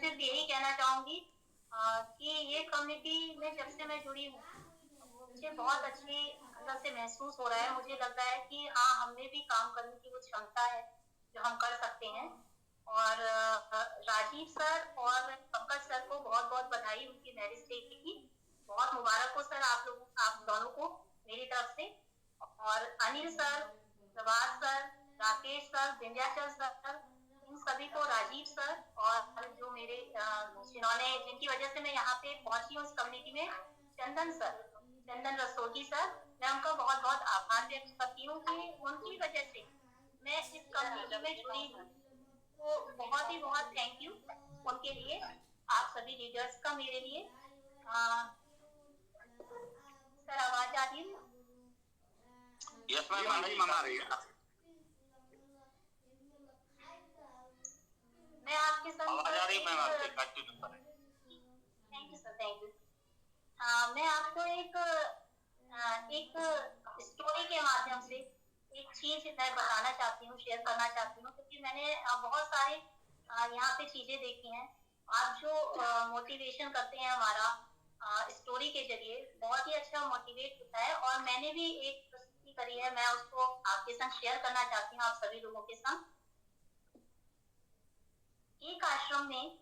सिर्फ यही कहना चाहूंगी कि ये कम्युनिटी में जब से मैं जुड़ी हूँ मुझे बहुत अच्छी अंदर से महसूस हो रहा है। मुझे लग रहा है कि हाँ, हमें भी काम करने की वो क्षमता है जो हम कर सकते हैं। और राजीव सर और पंकज सर को बहुत बहुत बधाई उनकी मैरिज डे की। बहुत मुबारक हो सर आप दोनों को मेरी तरफ से। और Anil sir, Prabhat sir, Rakesh sir, Vindhyachal sir, इन सभी को, राजीव सर, और जो मेरे जिन्होंने जिनकी वजह से मैं यहाँ पे पहुंची हूँ इस कम्युनिटी में, चंदन सर, चंदन रस्तोगी सर, मैं उनका बहुत बहुत आभार व्यक्त करती हूँ कि उनकी वजह से मैं इस कम्युनिटी में जुड़ी हूँ। तो बहुत ही बहुत थैंक यू उनके लिए, आप सभी लीडर्स का मेरे लिए। सर आवाज आ रही है? यस मैम, आ रही है। मैं आपके संग आवाज आ रही है मैम आपकी, कंटिन्यू करें। Thank you sir, thank you. मैं आपको एक स्टोरी के माध्यम से एक चीज मैं बताना चाहती हूँ, शेयर करना चाहती हूँ, क्योंकि मैंने बहुत सारे यहाँ पे चीजें देखी हैं। आप जो मोटिवेशन करते हैं हमारा स्टोरी के जरिए, बहुत ही अच्छा मोटिवेट होता है। और मैंने भी एक प्रस्तुति करी है, मैं उसको आपके संग शेयर करना चाहती हूँ, आप सभी लोगों के संग। एक आश्रम में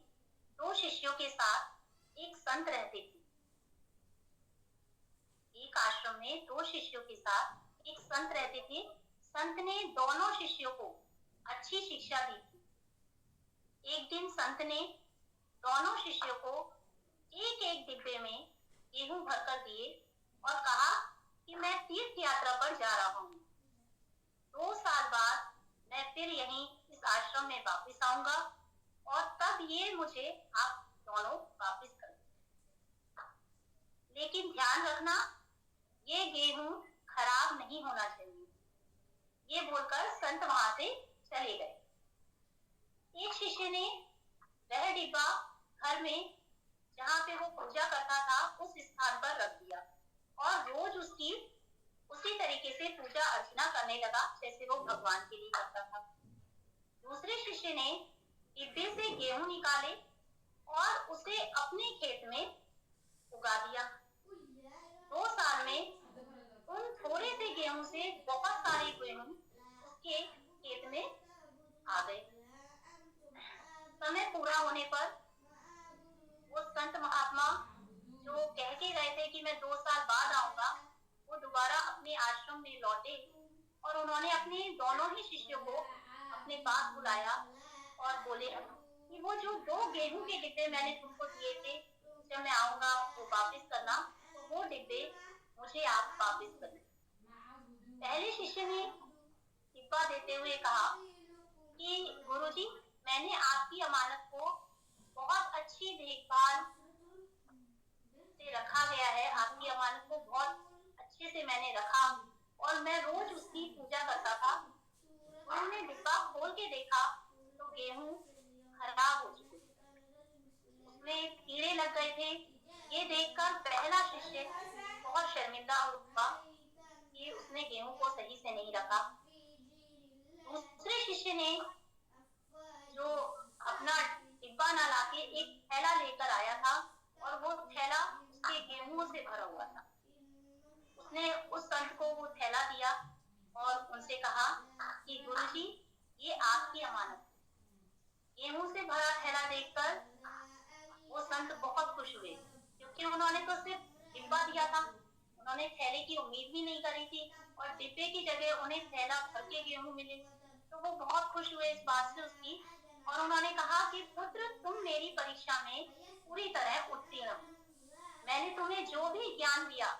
दो शिष्यों के साथ एक संत रहते थे। एक आश्रम में दो शिष्यों के साथ एक संत रहते थे। संत ने दोनों शिष्यों को अच्छी शिक्षा दी थी। एक दिन संत ने दोनों शिष्यों को एक एक डिब्बे में गेहूं भरकर दिए और कहा कि मैं तीर्थ यात्रा पर जा रहा हूँ। 2 साल बाद मैं फिर यहीं इस आश्रम में वापस आऊंगा और तब ये मुझे आप दोनों वापस कर दें। लेकिन ध्यान रखना, ये गेहूं खराब नहीं होना चाहिए। ये बोलकर संत वहां से चले गए। एक शिष्य ने वह डिब्बा घर में, जहां पे वो पूजा करता था, उस स्थान पर रख दिया और रोज उसकी उसी तरीके से पूजा अर्चना करने लगा जैसे वो भगवान के लिए करता था। दूसरे शिष्य ने डिब्बे से गेहूं निकाले और उसे अपने खेत में उगा दिया। 2 साल में उन थोड़े से गेहूं से बहुत सारे गेहूं उसके खेत में आ गए। समय पूरा होने पर वो संत महात्मा जो कह के गए थे कि मैं 2 साल बाद आऊंगा, वो दोबारा अपने आश्रम में लौटे और उन्होंने अपने दोनों ही शिष्यों को अपने पास बुलाया और बोले कि वो जो 2 गेहूं के डिब्बे मैंने तुमको दिए थे, जब मैं आऊंगा वो वापस करना, तो वो डिब्बे मुझे आप वापस करना। पहले शिष्य ने डिब्बा देते हुए कहा कि गुरुजी, मैंने आपकी अमानत को बहुत अच्छी देखभाल से रखा गया है, आपकी अमानत को बहुत अच्छे से मैंने रखा और मैं रोज उसकी पूजा करता था। उन्होंने डिब्बा खोल के देखा तो गेहूं खराब हो चुके थे, उसमें कीड़े लग गए थे। ये देखकर पहला शिष्य बहुत शर्मिंदा हुआ कि उसने गेहूं को सही से नहीं रखा। दूसरे शिष्य ने, जो अपना डिब्बा ना लाके एक थैला लेकर आया था और वो थैला उसके गेहूं से भरा हुआ था, उसने उस संत को वो थैला दिया और उनसे कहा कि गुरुजी, ये आपकी अमानत है। गेहूं से भरा थैला देखकर वो संत बहुत खुश हुए, क्योंकि उन्होंने तो सिर्फ डिब्बा दिया था, उन्होंने थैले की उम्मीद भी नहीं करी थी और डिब्बे की जगह उन्हें थैला भर के गेहूं मिले। तो वो बहुत खुश हुए इस बात से उसकी, और उन्होंने कहा कि पुत्र, तुम मेरी परीक्षा में पूरी तरह उत्तीर्ण हो। मैंने तुम्हें जो भी ज्ञान दिया,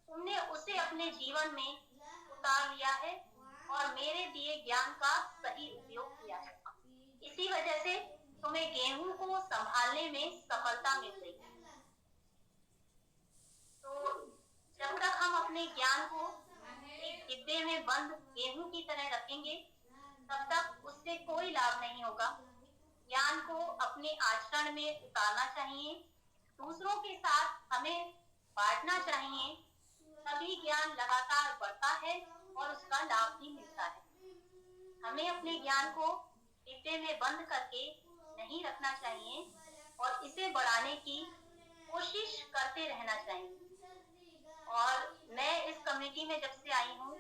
तुमने उसे अपने जीवन में उतार लिया है और मेरे दिए ज्ञान का सही उपयोग किया है। इसी वजह से तुम्हें गेहूं को संभालने में सफलता मिल रही है। तो जब तक हम अपने ज्ञान को एक डिब्बे में बंद गेहूं की तरह रखेंगे, तब तक उससे कोई लाभ नहीं होगा। ज्ञान को अपने आचरण में उतारना चाहिए, दूसरों के साथ हमें बांटना चाहिए, तभी ज्ञान लगातार बढ़ता है और उसका लाभ भी मिलता है। हमें अपने ज्ञान को डिब्बे में बंद करके नहीं नहीं रखना चाहिए और इसे बढ़ाने की कोशिश करते रहना चाहिए। और मैं इस कम्युनिटी में जब से आई हूँ,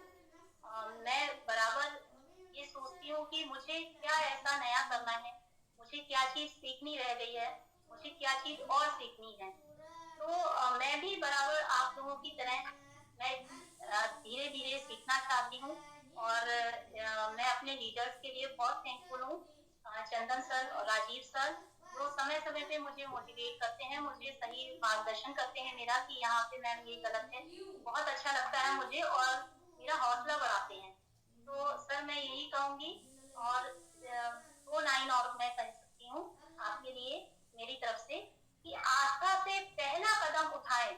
मैं बराबर ये सोचती हूँ कि मुझे क्या ऐसा नया करना है, मुझे क्या चीज सीखनी रह गई है, मुझे क्या चीज और सीखनी है। तो मैं भी बराबर आप लोगों की तरह मैं धीरे धीरे सीखना चाहती हूँ। और मैं अपने लीडर्स के लिए बहुत थैंकफुल हूँ, चंदन सर और राजीव सर, जो समय समय पे मुझे मोटिवेट करते हैं, मुझे सही मार्गदर्शन करते हैं मेरा कि यहाँ पे मैम ये गलत है। बहुत अच्छा लगता है मुझे और मेरा हौसला बढ़ाते हैं। तो सर मैं यही कहूंगी। और दो लाइन और मैं कह सकती हूँ आपके लिए मेरी तरफ से कि आस्था से पहला कदम उठाएं,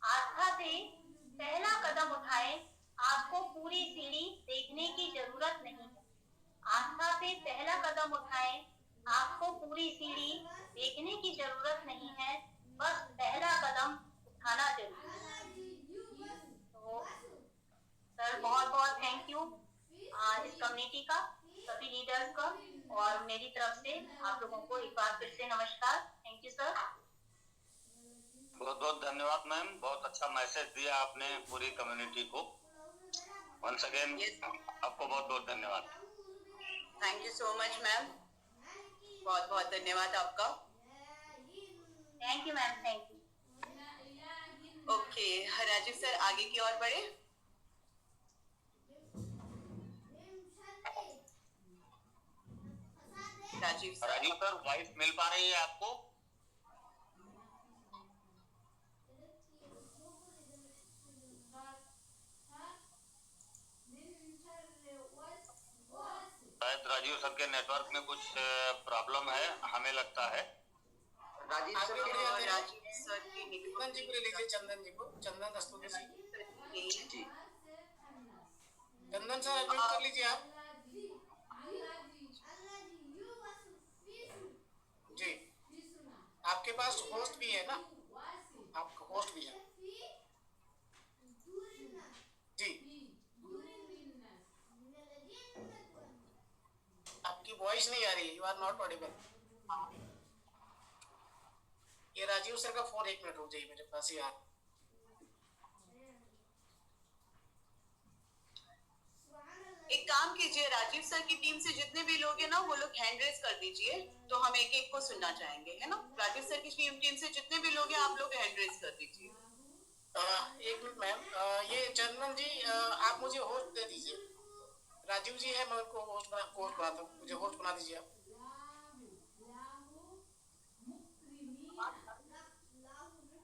आस्था से पहला कदम उठाएं, आपको पूरी सीढ़ी देखने की जरूरत नहीं है। आस्था से पहला कदम उठाएं, आपको पूरी सीढ़ी देखने की जरूरत नहीं है, बस पहला कदम उठाना जरूरी है। तो सर बहुत बहुत थैंक यू इस कम्युनिटी का, सभी लीडर्स का, और मेरी तरफ से आप लोगों को एक बार फिर से नमस्कार। Thank you sir. बहुत बहुत धन्यवाद मैम, बहुत अच्छा मैसेज दिया आपने पूरी कम्युनिटी को। वंस अगेन आपको बहुत बहुत धन्यवाद। Thank you so much ma'am, बहुत बहुत धन्यवाद आपका। Thank you ma'am, thank you. Okay Rajiv sir आगे की ओर बढ़े। राजीव सर वॉइस मिल पा रही है आपको? शायद राजीव सर के नेटवर्क में कुछ प्रॉब्लम है, हमें लगता है। राजीव सर की चंदन जी को ले लीजिए, चंदन जी को, चंदन दस्तूरी जी। चंदन सर अनम्यूट कर लीजिए आप जी। आपके पास होस्ट भी है ना, आपका होस्ट भी है जी। आपकी वॉइस नहीं आ रही है, यू आर नॉट ऑडिबल। ये राजीव सर का फोन, एक मिनट रुक जाइए मेरे पास ही यार। एक काम कीजिए, राजीव सर की टीम से जितने भी लोग हैं ना वो लोग हैंड रेज कर दीजिए, तो हम एक एक को सुनना चाहेंगे, है ना। राजीव सर की टीम से जितने भी लोग हैं आप लोग हैंड रेज कर दीजिए। एक मिनट मैम, ये चंदन जी आप मुझे होस्ट दे दीजिए। राजीव जी है, मैं उनको होस्ट बनाता हूँ, मुझे होस्ट बना दीजिए आप।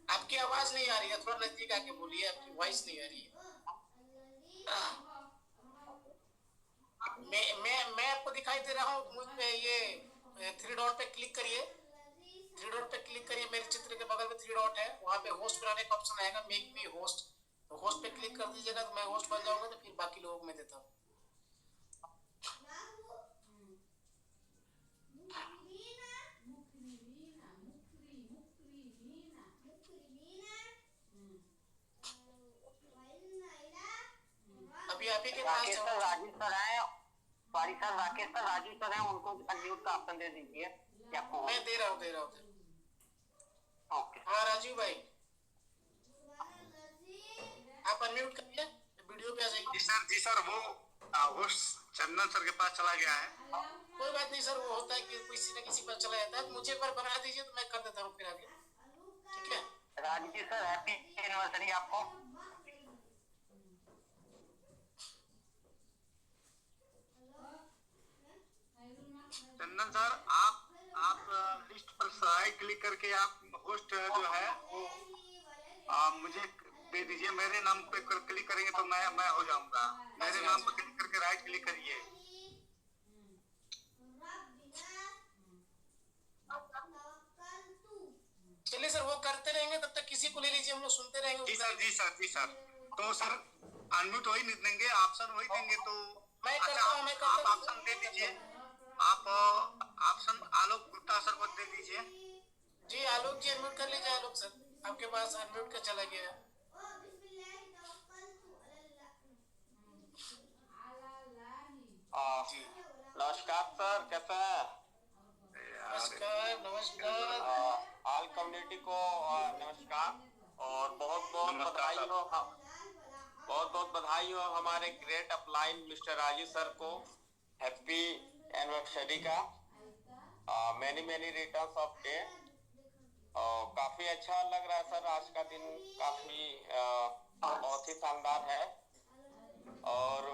आपकी आवाज नहीं आ रही है, थोड़ा नजदीक आके बोलिए, आपकी वॉइस नहीं आ रही है। मैं आपको दिखाई दे रहा हूँ, मुझ पे ये थ्री डॉट पे क्लिक करिए, थ्री डॉट पे क्लिक करिए, मेरे चित्र के बगल में थ्री डॉट है, वहाँ पे होस्ट बनाने का ऑप्शन आएगा, मेक मी होस्ट। तो होस्ट पे क्लिक कर दीजिएगा तो मैं होस्ट बन जाऊंगा, तो फिर बाकी लोगों को मैं देता हूँ। अभी आप ही के पास राकेश सर राजीव सर हैं, उनको अनम्यूट का ऑप्शन दे दीजिए। मैं दे रहा हूँ। ओके। हाँ राजीव भाई, आप अनम्यूट करिए, वीडियो पे आ जाइए। जी सर, वो होस्ट चंदन सर के पास चला गया है। कोई बात नहीं सर, वो होता है कि किसी न किसी पर चला जाता है। मुझे एक बार बना दीजिए तो मैं कर देता हूँ फिर आगे, ठीक है। राजीव सर हैप्पी एनिवर्सरी आपको। चंदन सर, आप लिस्ट पर स्लाइड क्लिक करके आप होस्ट जो है वो मुझे दे दीजिए। मेरे नाम पे क्लिक करेंगे तो मैं हो जाऊंगा। मेरे नाम पे क्लिक करके राइट क्लिक करिए। चलिए सर, वो करते रहेंगे, तब तक किसी को ले लीजिए, हम लोग सुनते रहेंगे। जी सर। तो सर अनम्यूट वही देंगे, ऑप्शन वही देंगे, तो मैं करता हूँ। आप ऑप्शन दे दीजिए। आप ऑप्शन आलोक गुप्ता सर को दे दीजिए। जी आलोक जी अनम्यूट कर लीजिए। आलोक सर आपके पास अनम्यूट का चला गया। नमस्कार सर, कैसे हैं? बस बहुत नमस्कार बधाई सर। हो, बहुत बहुत बधाई हो हमारे great upline mister Raju sir को हैप्पी एनिवर्सरी का many many returns of day. और काफी अच्छा लग रहा है सर, आज का दिन काफी बहुत ही शानदार है। और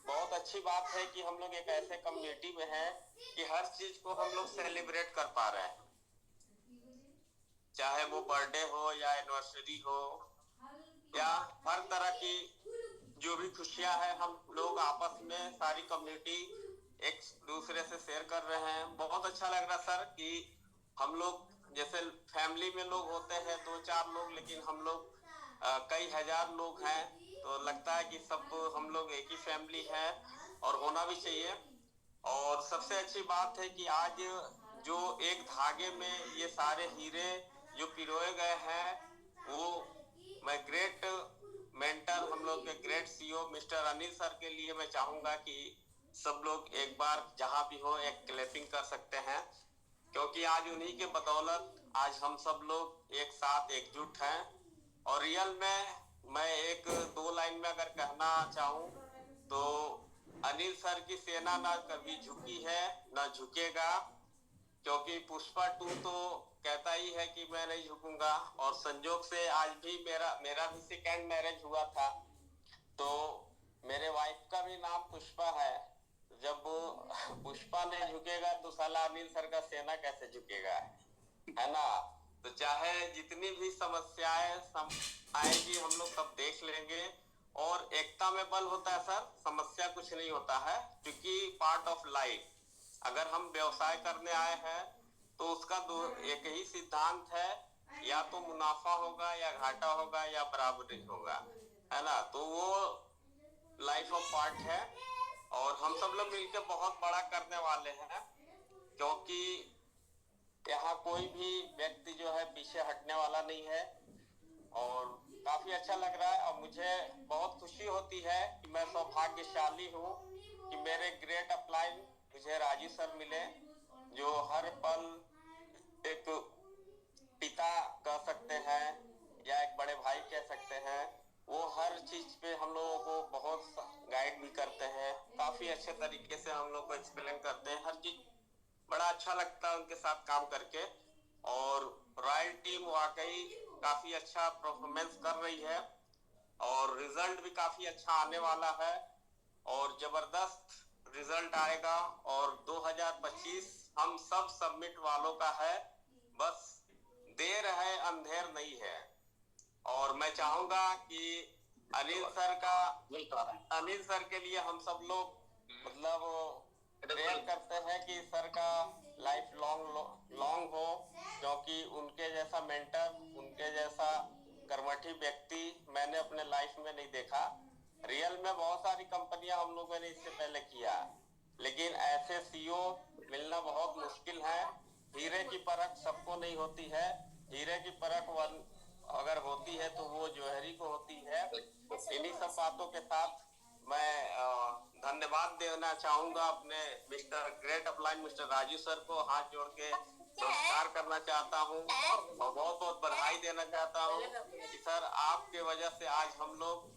बहुत अच्छी बात है कि हम लोग एक ऐसे कम्युनिटी में हैं कि हर चीज को हम लोग सेलिब्रेट कर पा रहे हैं, चाहे वो बर्थडे हो या एनिवर्सरी हो या हर तरह की जो भी खुशियां हैं हम लोग आपस में सारी कम्युनिटी एक दूसरे से शेयर कर रहे हैं। बहुत अच्छा लग रहा सर कि हम लोग जैसे फैमिली में लोग होते हैं 2-4 लोग, लेकिन हम लोग कई हजार लोग हैं, तो लगता है कि सब हम लोग एक ही फैमिली है और होना भी चाहिए। और सबसे अच्छी बात है कि आज जो एक धागे में ये सारे हीरे जो पिरोए गए हैं, वो मैं ग्रेट मेंटर हम लोग के great CEO mister Anil sir के लिए मैं चाहूंगा कि सब लोग एक बार जहां भी हो एक क्लैपिंग कर सकते हैं, क्योंकि आज उन्हीं के बदौलत आज हम सब लोग एक साथ एकजुट हैं। और रियल में मैं एक 2 लाइन में अगर कहना चाहूं तो अनिल सर की सेना ना कभी झुकी है ना झुकेगा, क्योंकि पुष्पा 2 तो कहता ही है कि मैं नहीं झुकूंगा। और संजोग से आज भी मेरा भी सेकंड मैरिज हुआ था, तो मेरे वाइफ का भी नाम पुष्पा है। जब पुष्पा नहीं झुकेगा तो साला अनिल सर का सेना कैसे झुकेगा, है ना। तो चाहे जितनी भी समस्याएं आएगी हम लोग सब देख लेंगे, और एकता में बल होता है सर, समस्या कुछ नहीं होता है, क्योंकि पार्ट ऑफ लाइफ। अगर हम व्यवसाय करने आए हैं तो उसका एक ही सिद्धांत है, या तो मुनाफा होगा या घाटा होगा या बराबरी होगा, है ना। तो वो लाइफ ऑफ पार्ट है और हम सब लोग मिलकर बहुत बड़ा करने वाले हैं, क्योंकि यहाँ कोई भी व्यक्ति जो है पीछे हटने वाला नहीं है। और काफी अच्छा लग रहा है और मुझे बहुत खुशी होती है कि मैं सौभाग्यशाली हूँ कि मेरे ग्रेट अपलाइन मुझे राजू सर मिले, जो हर पल एक पिता कह सकते हैं या एक बड़े भाई कह सकते हैं। वो हर चीज पे हम लोगों को बहुत गाइड भी करते हैं, काफी अच्छे तरीके से हम लोग को एक्सप्लेन करते हैं हर चीज। बड़ा अच्छा लगता है उनके साथ काम करके। और रॉयल टीम वाकई काफी अच्छा परफॉर्मेंस कर रही है और रिजल्ट भी काफी अच्छा आने वाला है और जबरदस्त रिजल्ट आएगा। और 2025 हम सब सबमिट वालों का है, बस देर है अंधेर नहीं है। और मैं चाहूंगा कि अनिल सर के लिए हम सब लोग मतलब प्रेयर करते हैं कि सर का लाइफ लॉन्ग हो, क्योंकि उनके जैसा मेंटर, उनके जैसा कर्मठी व्यक्ति मैंने अपने लाइफ में नहीं देखा। रियल में बहुत सारी कंपनियां हम लोगों ने इससे पहले किया, लेकिन ऐसे सीईओ मिलना बहुत मुश्किल है। हीरे की परख सबको नहीं होती है, हीरे की परख अगर होती है तो वो जौहरी को होती है। इन्हीं सब बातों के साथ मैं धन्यवाद देना चाहूंगा अपने mister great upline mister Raju sir को, हाथ जोड़ के नमस्कार करना चाहता हूँ और बहुत बहुत बधाई देना चाहता हूँ कि सर आपके वजह से आज हम लोग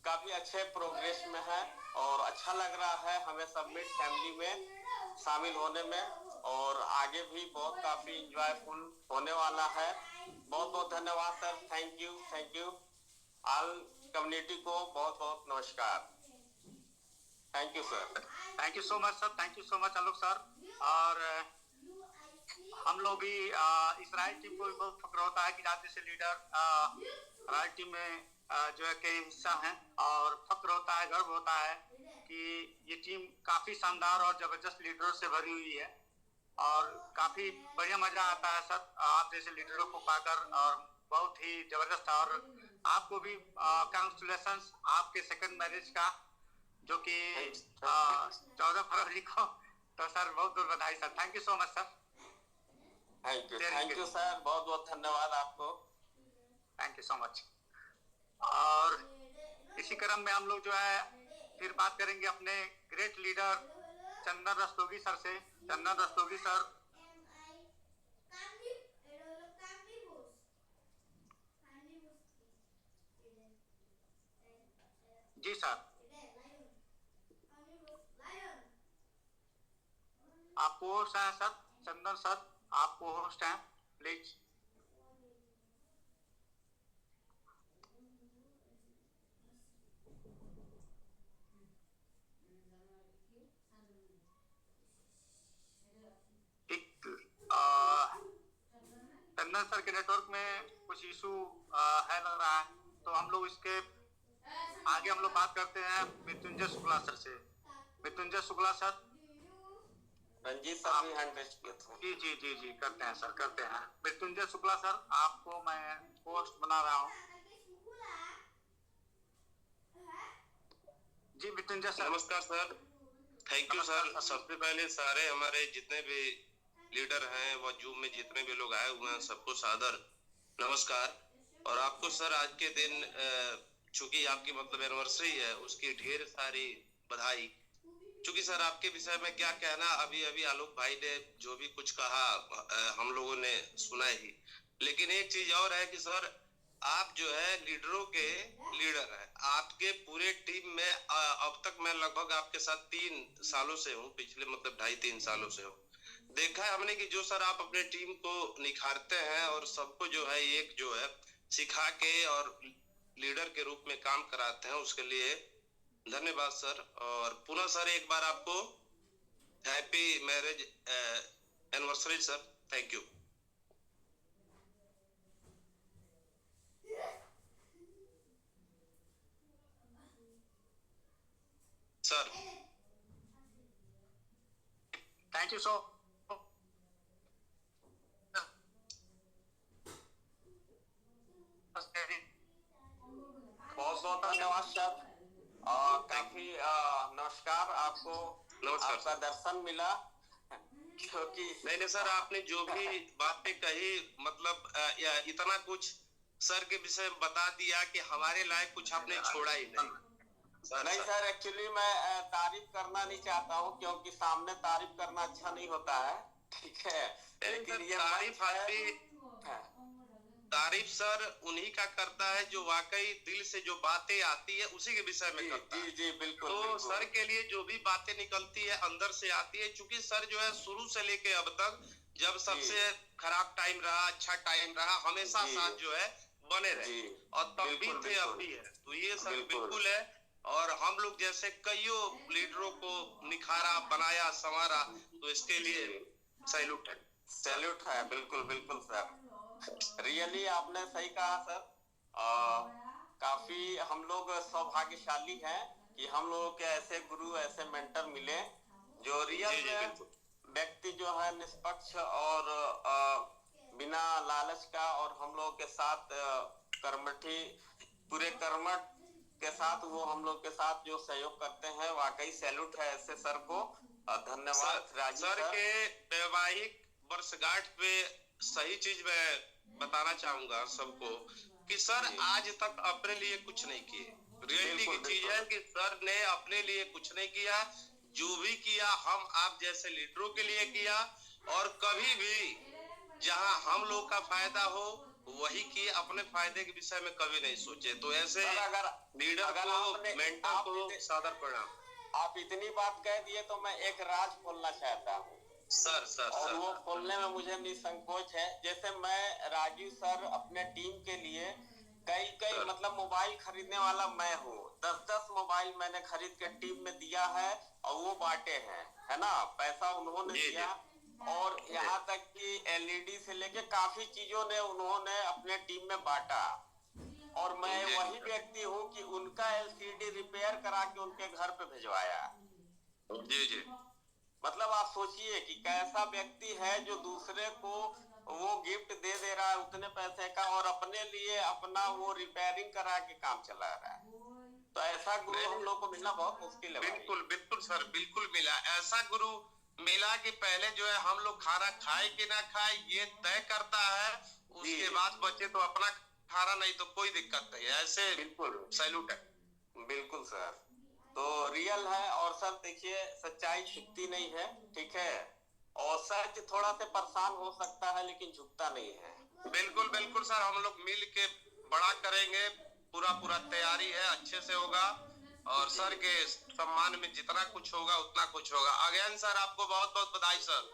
काफी अच्छे प्रोग्रेस में है और अच्छा लग रहा है हमें सबमिट फैमिली में शामिल होने में, और आगे भी बहुत काफी इंजॉयफुल होने वाला है। बहुत बहुत धन्यवाद sir, thank you all community को बहुत बहुत नमस्कार। Thank you sir. Thank you so much sir, thank you so much Alok sir. और हम लोग भी इस राइट टीम को भी बहुत फक्र होता है कि राज्य से लीडर राइट टीम में जो है के हिस्सा हैं, और फक्र होता है, गर्व होता है कि ये टीम काफी शानदार और जबरदस्त लीडरों से भरी हुई है और काफी बढ़िया मजा आता है सर आप जैसे लीडरों को पाकर, और बहुत ही जबरदस्त। और आपको भी कांग्रेचुलेशंस आपके सेकंड मैरिज का, जो कि 14 फरवरी को। तो सर बहुत बहुत बधाई sir, thank you so much sir. Thank you sir, बहुत बहुत धन्यवाद आपको, थैंक यू सो मच। और इसी क्रम में हम लोग जो है फिर बात करेंगे अपने ग्रेट लीडर चंदन रस्तोगी सर से। चंदन रस्तोगी सर। जी सर। आपको होस्ट हैं सर, चंदन सर, आपको होस्ट हैं, प्लीज। चंदन सर के नेटवर्क में कुछ इशू है लग रहा है, तो हम लोग इसके आगे हम लोग बात करते हैं मृत्युंजय शुक्ला सर से। मृत्युंजय शुक्ला सर। रंजीत सर भी हैंड रेज किए थे। जी जी जी जी, करते हैं सर, करते हैं। मृत्युंजय शुक्ला सर, आपको मैं होस्ट बना रहा हूँ। जी मृत्युंजय सर। नमस्कार सर, थैंक यू सर। सबसे पहले सारे हमारे जितने भी लीडर हैं व जूम में जितने भी लोग आए हुए हैं सबको सादर नमस्कार। और आपको सर आज के दिन चूंकि आपकी मतलब एनिवर्सरी है उसकी ढेर सारी बधाई। चूंकि सर आपके विषय में क्या कहना, अभी अभी आलोक भाई ने जो भी कुछ कहा हम लोगों ने सुना ही। लेकिन एक चीज और है कि सर आप जो है लीडरों के लीडर हैं। आपके पूरे टीम में अब तक मैं लगभग आपके साथ 3 सालों से हूँ, पिछले मतलब 2.5-3 सालों से हूँ। देखा है हमने कि जो सर आप अपने टीम को निखारते हैं और सबको जो है एक जो है सिखा के और लीडर के रूप में काम कराते हैं, उसके लिए धन्यवाद सर। और पुनः सर एक बार आपको happy marriage anniversary sir. Thank you sir. Thank you सो बहुत बहुत धन्यवाद सर। काफी नमस्कार आपको। नमस्कार आपका दर्शन मिला क्योंकि नहीं सर, आपने जो भी बातें कही मतलब इतना कुछ सर के विषय में बता दिया कि हमारे लायक कुछ आपने छोड़ा ही नहीं। नहीं सर, एक्चुअली मैं तारीफ करना नहीं चाहता हूँ क्योंकि सामने तारीफ करना अच्छा नहीं होता है, ठीक है। लेकिन ये तारीफ सर उन्हीं का करता है जो वाकई दिल से जो बातें आती है उसी के विषय में करता है। जी बिल्कुल। तो बिल्कुल। सर के लिए जो भी बातें निकलती है अंदर से आती है, क्योंकि सर जो है शुरू से लेके अब तक जब सबसे खराब टाइम रहा, अच्छा टाइम रहा, हमेशा साथ जो है बने रहे और तब भी थे अब भी है। तो ये सर बिल्कुल है। और हम लोग जैसे कईयों लीडरों को निखारा, बनाया, संवारा, तो इसके लिए सैल्यूट है। सैल्यूट है, बिल्कुल बिल्कुल सर। रियली आपने सही कहा सर। काफी हम लोग सौभाग्यशाली हैं कि हम लोगों के ऐसे गुरु, ऐसे मेंटर मिले जो रियल में व्यक्ति जो है निष्पक्ष और बिना लालच का, और हम लोग के साथ कर्मठी पूरे कर्मठ के साथ वो हम लोग के साथ जो सहयोग करते हैं, वाकई सैल्यूट है ऐसे सर को। धन्यवाद राजीव सर के वैवाहिक वर्षगांठ पे सही चीज मैं बताना चाहूंगा सबको कि सर आज तक अपने लिए कुछ नहीं किए। रियलिटी की चीज है कि सर ने अपने लिए कुछ नहीं किया, जो भी किया हम आप जैसे लीडरों के लिए किया। और कभी भी जहां हम लोग का फायदा हो वही किए, अपने फायदे के विषय में कभी नहीं सोचे। तो ऐसे अगर लीडर को, मेंटर को सादर प्रणाम। आप इतनी बात कह दिए तो मैं एक राज खोलना चाहता हूँ सर। और वो खोलने में मुझे निसंकोच है। जैसे मैं राजीव सर अपने टीम के लिए कई मतलब मोबाइल खरीदने वाला मैं हूँ। 10 मोबाइल मैंने खरीद के टीम में दिया है और वो बांटे हैं, है ना। पैसा उन्होंने दिया और यहाँ तक कि एलईडी से लेके काफी चीजों ने उन्होंने अपने टीम में बांटा। और मैं वही व्यक्ति हूँ कि उनका एलसीडी रिपेयर करा के उनके घर पे भिजवाया। जी मतलब आप सोचिए कि कैसा व्यक्ति है जो दूसरे को वो गिफ्ट दे दे रहा है उतने पैसे का और अपने लिए अपना वो रिपेयरिंग करा के काम चला रहा है। तो ऐसा गुरु हम लोग को मिलना बहुत मुश्किल है। बिल्कुल सर, बिल्कुल मिला ऐसा गुरु मिला कि पहले जो है हम लोग खाना खाए कि ना खाए ये तय करता है, उसके बाद बचे तो अपना खाना, नहीं तो कोई दिक्कत नहीं है। ऐसे बिल्कुल सैल्यूट है। बिल्कुल सर, तो रियल है। और सर देखिए सच्चाई झुकती नहीं है, ठीक है। और सच थोड़ा से परेशान हो सकता है लेकिन झुकता नहीं है। बिल्कुल सर, हम लोग मिल के बड़ा करेंगे। पूरा तैयारी है, अच्छे से होगा। और सर के सम्मान में जितना कुछ होगा उतना कुछ होगा। अगेन सर आपको बहुत बहुत बधाई sir.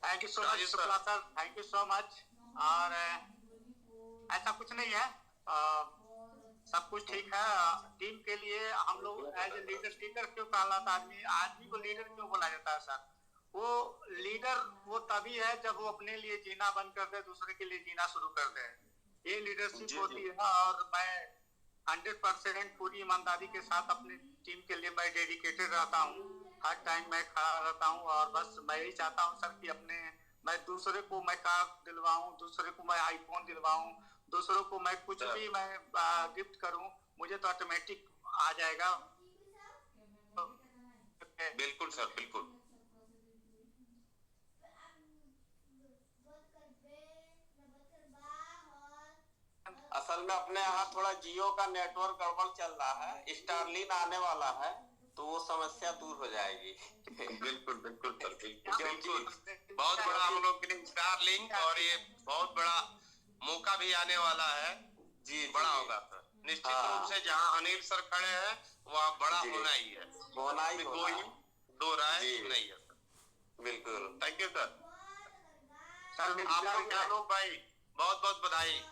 Thank you so much Shukla sir, thank you so much. और ऐसा कुछ नहीं है, सब कुछ ठीक है। टीम के लिए हम लोग एज ए लीडर, लीडर क्यों कहलाता आदमी, आदमी को लीडर क्यों बोला जाता है सर? वो लीडर वो तभी है जब वो अपने लिए जीना बंद कर दे, दूसरे के लिए जीना शुरू कर दे। ये लीडरशिप होती है। और मैं 100% पूरी ईमानदारी के साथ अपनी टीम के लिए मैं डेडिकेटेड रहता हूँ। हर टाइम मैं खड़ा रहता हूँ और बस मैं यही चाहता हूँ सर कि मैं दूसरे को मैं कार दिलवाऊं, दूसरे को मैं आईफोन दिलवाऊं, दूसरों को मैं कुछ भी मैं गिफ्ट करूं, मुझे तो ऑटोमेटिक आ जाएगा। बिल्कुल सर, बिल्कुल। असल में अपने यहाँ थोड़ा जियो का नेटवर्क गड़बड़ चल रहा है, स्टारलिंक आने वाला है तो वो समस्या दूर हो जाएगी। बिल्कुल बिल्कुल सर, बिल्कुल। बहुत बड़ा हम लोग के लिए स्टारलिंक, और ये बहुत बड़ा मौका भी आने वाला है। जी, बड़ा होगा सर निश्चित रूप से। जहाँ अनिल सर खड़े हैं वहाँ बड़ा होना ही है, होना ही कोई दो राय नहीं है सर। बिल्कुल। Thank you sir. आप लोग जानो भाई, बहुत बहुत बधाई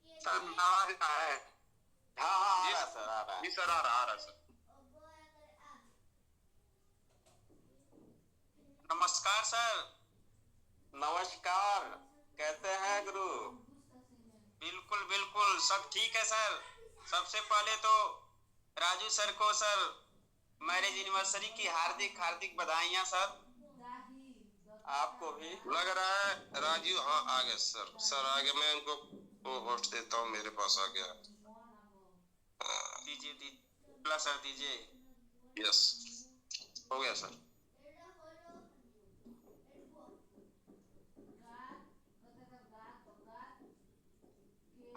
सर। आवाज आ रहा है? हाँ आ रहा सर, आ रहा है जी सर, आ रहा सर। नमस्कार सर। नमस्कार, कैसे हैं गुरु? बिल्कुल बिल्कुल सब ठीक है सर। सबसे पहले तो राजू सर को सर मैरिज एनिवर्सरी की हार्दिक हार्दिक बधाइयां सर। आपको भी। लग रहा है राजू, हाँ आ गए सर। सर आगे मैं उनको वो होस्ट देता हूँ, मेरे पास आ गया। दीजिए प्लस सर दीजिए। यस हो गया सर।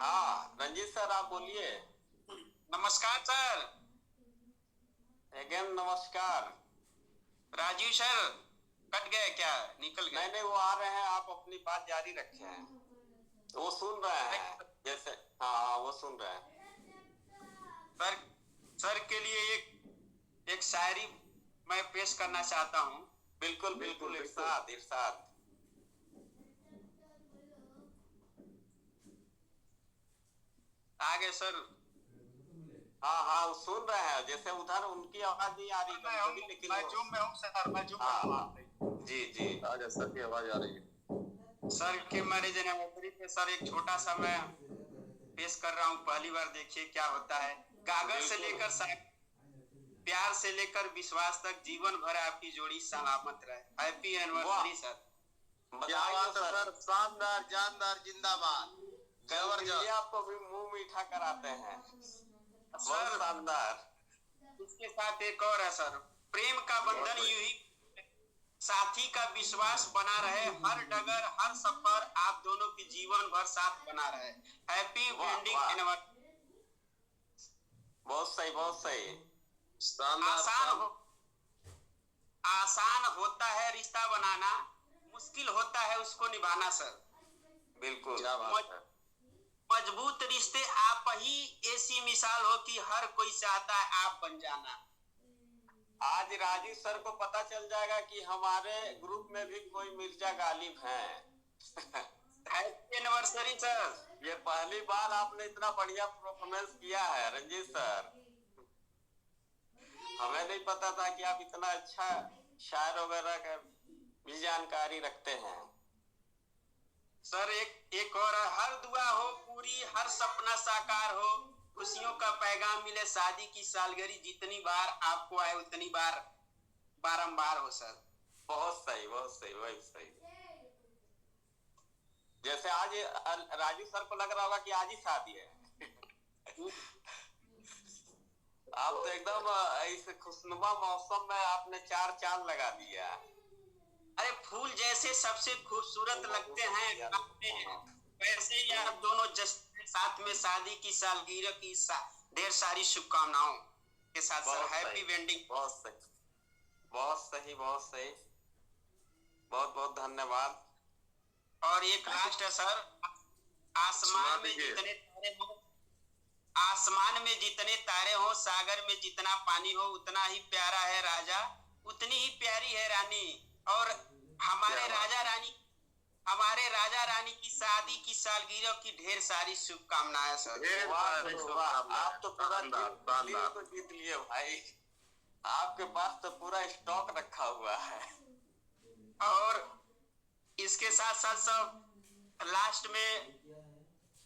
हाँ रंजीत सर आप बोलिए। नमस्कार सर। अगेन नमस्कार। राजू सर कट गए क्या, निकल गए? नहीं वो आ रहे हैं, आप अपनी बात जारी रखे हैं, वो सुन रहे हैं जैसे। हाँ वो सुन रहे हैं। सर के लिए एक शायरी मैं पेश करना चाहता हूँ। बिल्कुल बिल्कुल, इरशाद इरशाद। आगे सर। हाँ वो सुन रहे हैं, जैसे उधर उनकी आवाज नहीं आ रही कभी, लेकिन मैं जूम में हूँ सर, मैं जूम में हूँ। जी आगे सर की आवाज आ रही है। सर के मैरिज एनिवर्सरी पे सर एक छोटा सा मैं पेश कर रहा हूँ, पहली बार देखिए क्या होता है। कागज से लेकर प्यार से लेकर विश्वास तक जीवन भर आपकी जोड़ी सलामत रहे। Happy anniversary sir. क्या बात है सर, शानदार जानदार जिंदाबाद। जबरदस्त। आपको भी मुंह मीठा कराते हैं सर। शानदार। इसके साथ एक और है सर, प्रेम का बंधन यूं ही साथी का विश्वास बना रहे, हर डगर हर सफर आप दोनों की जीवन भर साथ बना रहे। Happy wedding anniversary. बहुत सही बहुत सही। आसान होता है रिश्ता बनाना, मुश्किल होता है उसको निभाना सर। बिल्कुल क्या बात है। मजबूत रिश्ते आप ही ऐसी मिसाल हो कि हर कोई चाहता है आप बन जाना। आज राजीव सर को पता चल जाएगा कि हमारे ग्रुप में भी कोई मिर्जा गालिब हैं। Happy anniversary sir. ये पहली बार आपने इतना बढ़िया परफॉर्मेंस किया है रंजीत सर। हमें नहीं पता था कि आप इतना अच्छा शायर वगैरह का भी जानकारी रखते हैं सर। एक और हर दुआ हो पूरी, हर सपना साकार हो, खुशियों का पैगाम मिले, शादी की सालगिरह जितनी बार आपको आए उतनी बार बारंबार हो सर। बहुत सही वही सही। जैसे आज राजू सर को लग रहा होगा कि आज ही शादी है। आप तो एकदम इस खुशनुमा मौसम में आपने 4 चांद लगा दिया। अरे फूल जैसे सबसे खूबसूरत लगते हैं वैसे ही आप दोनों साथ में शादी की सालगिरह की ढेर सारी शुभकामनाओं के साथ सर। Happy wedding. बहुत सही बहुत बहुत धन्यवाद। और एक लास्ट है सर, आसमान में जितने तारे हो, आसमान में जितने तारे हो, सागर में जितना पानी हो, उतना ही प्यारा है राजा, उतनी ही प्यारी है रानी। और हमारे राजा रानी की शादी की सालगिरह की ढेर सारी शुभकामनाएं सर। आप तो पूरा दिल को जीत लिए भाई, आपके पास तो पूरा स्टॉक रखा हुआ है। और इसके साथ साथ सब लास्ट में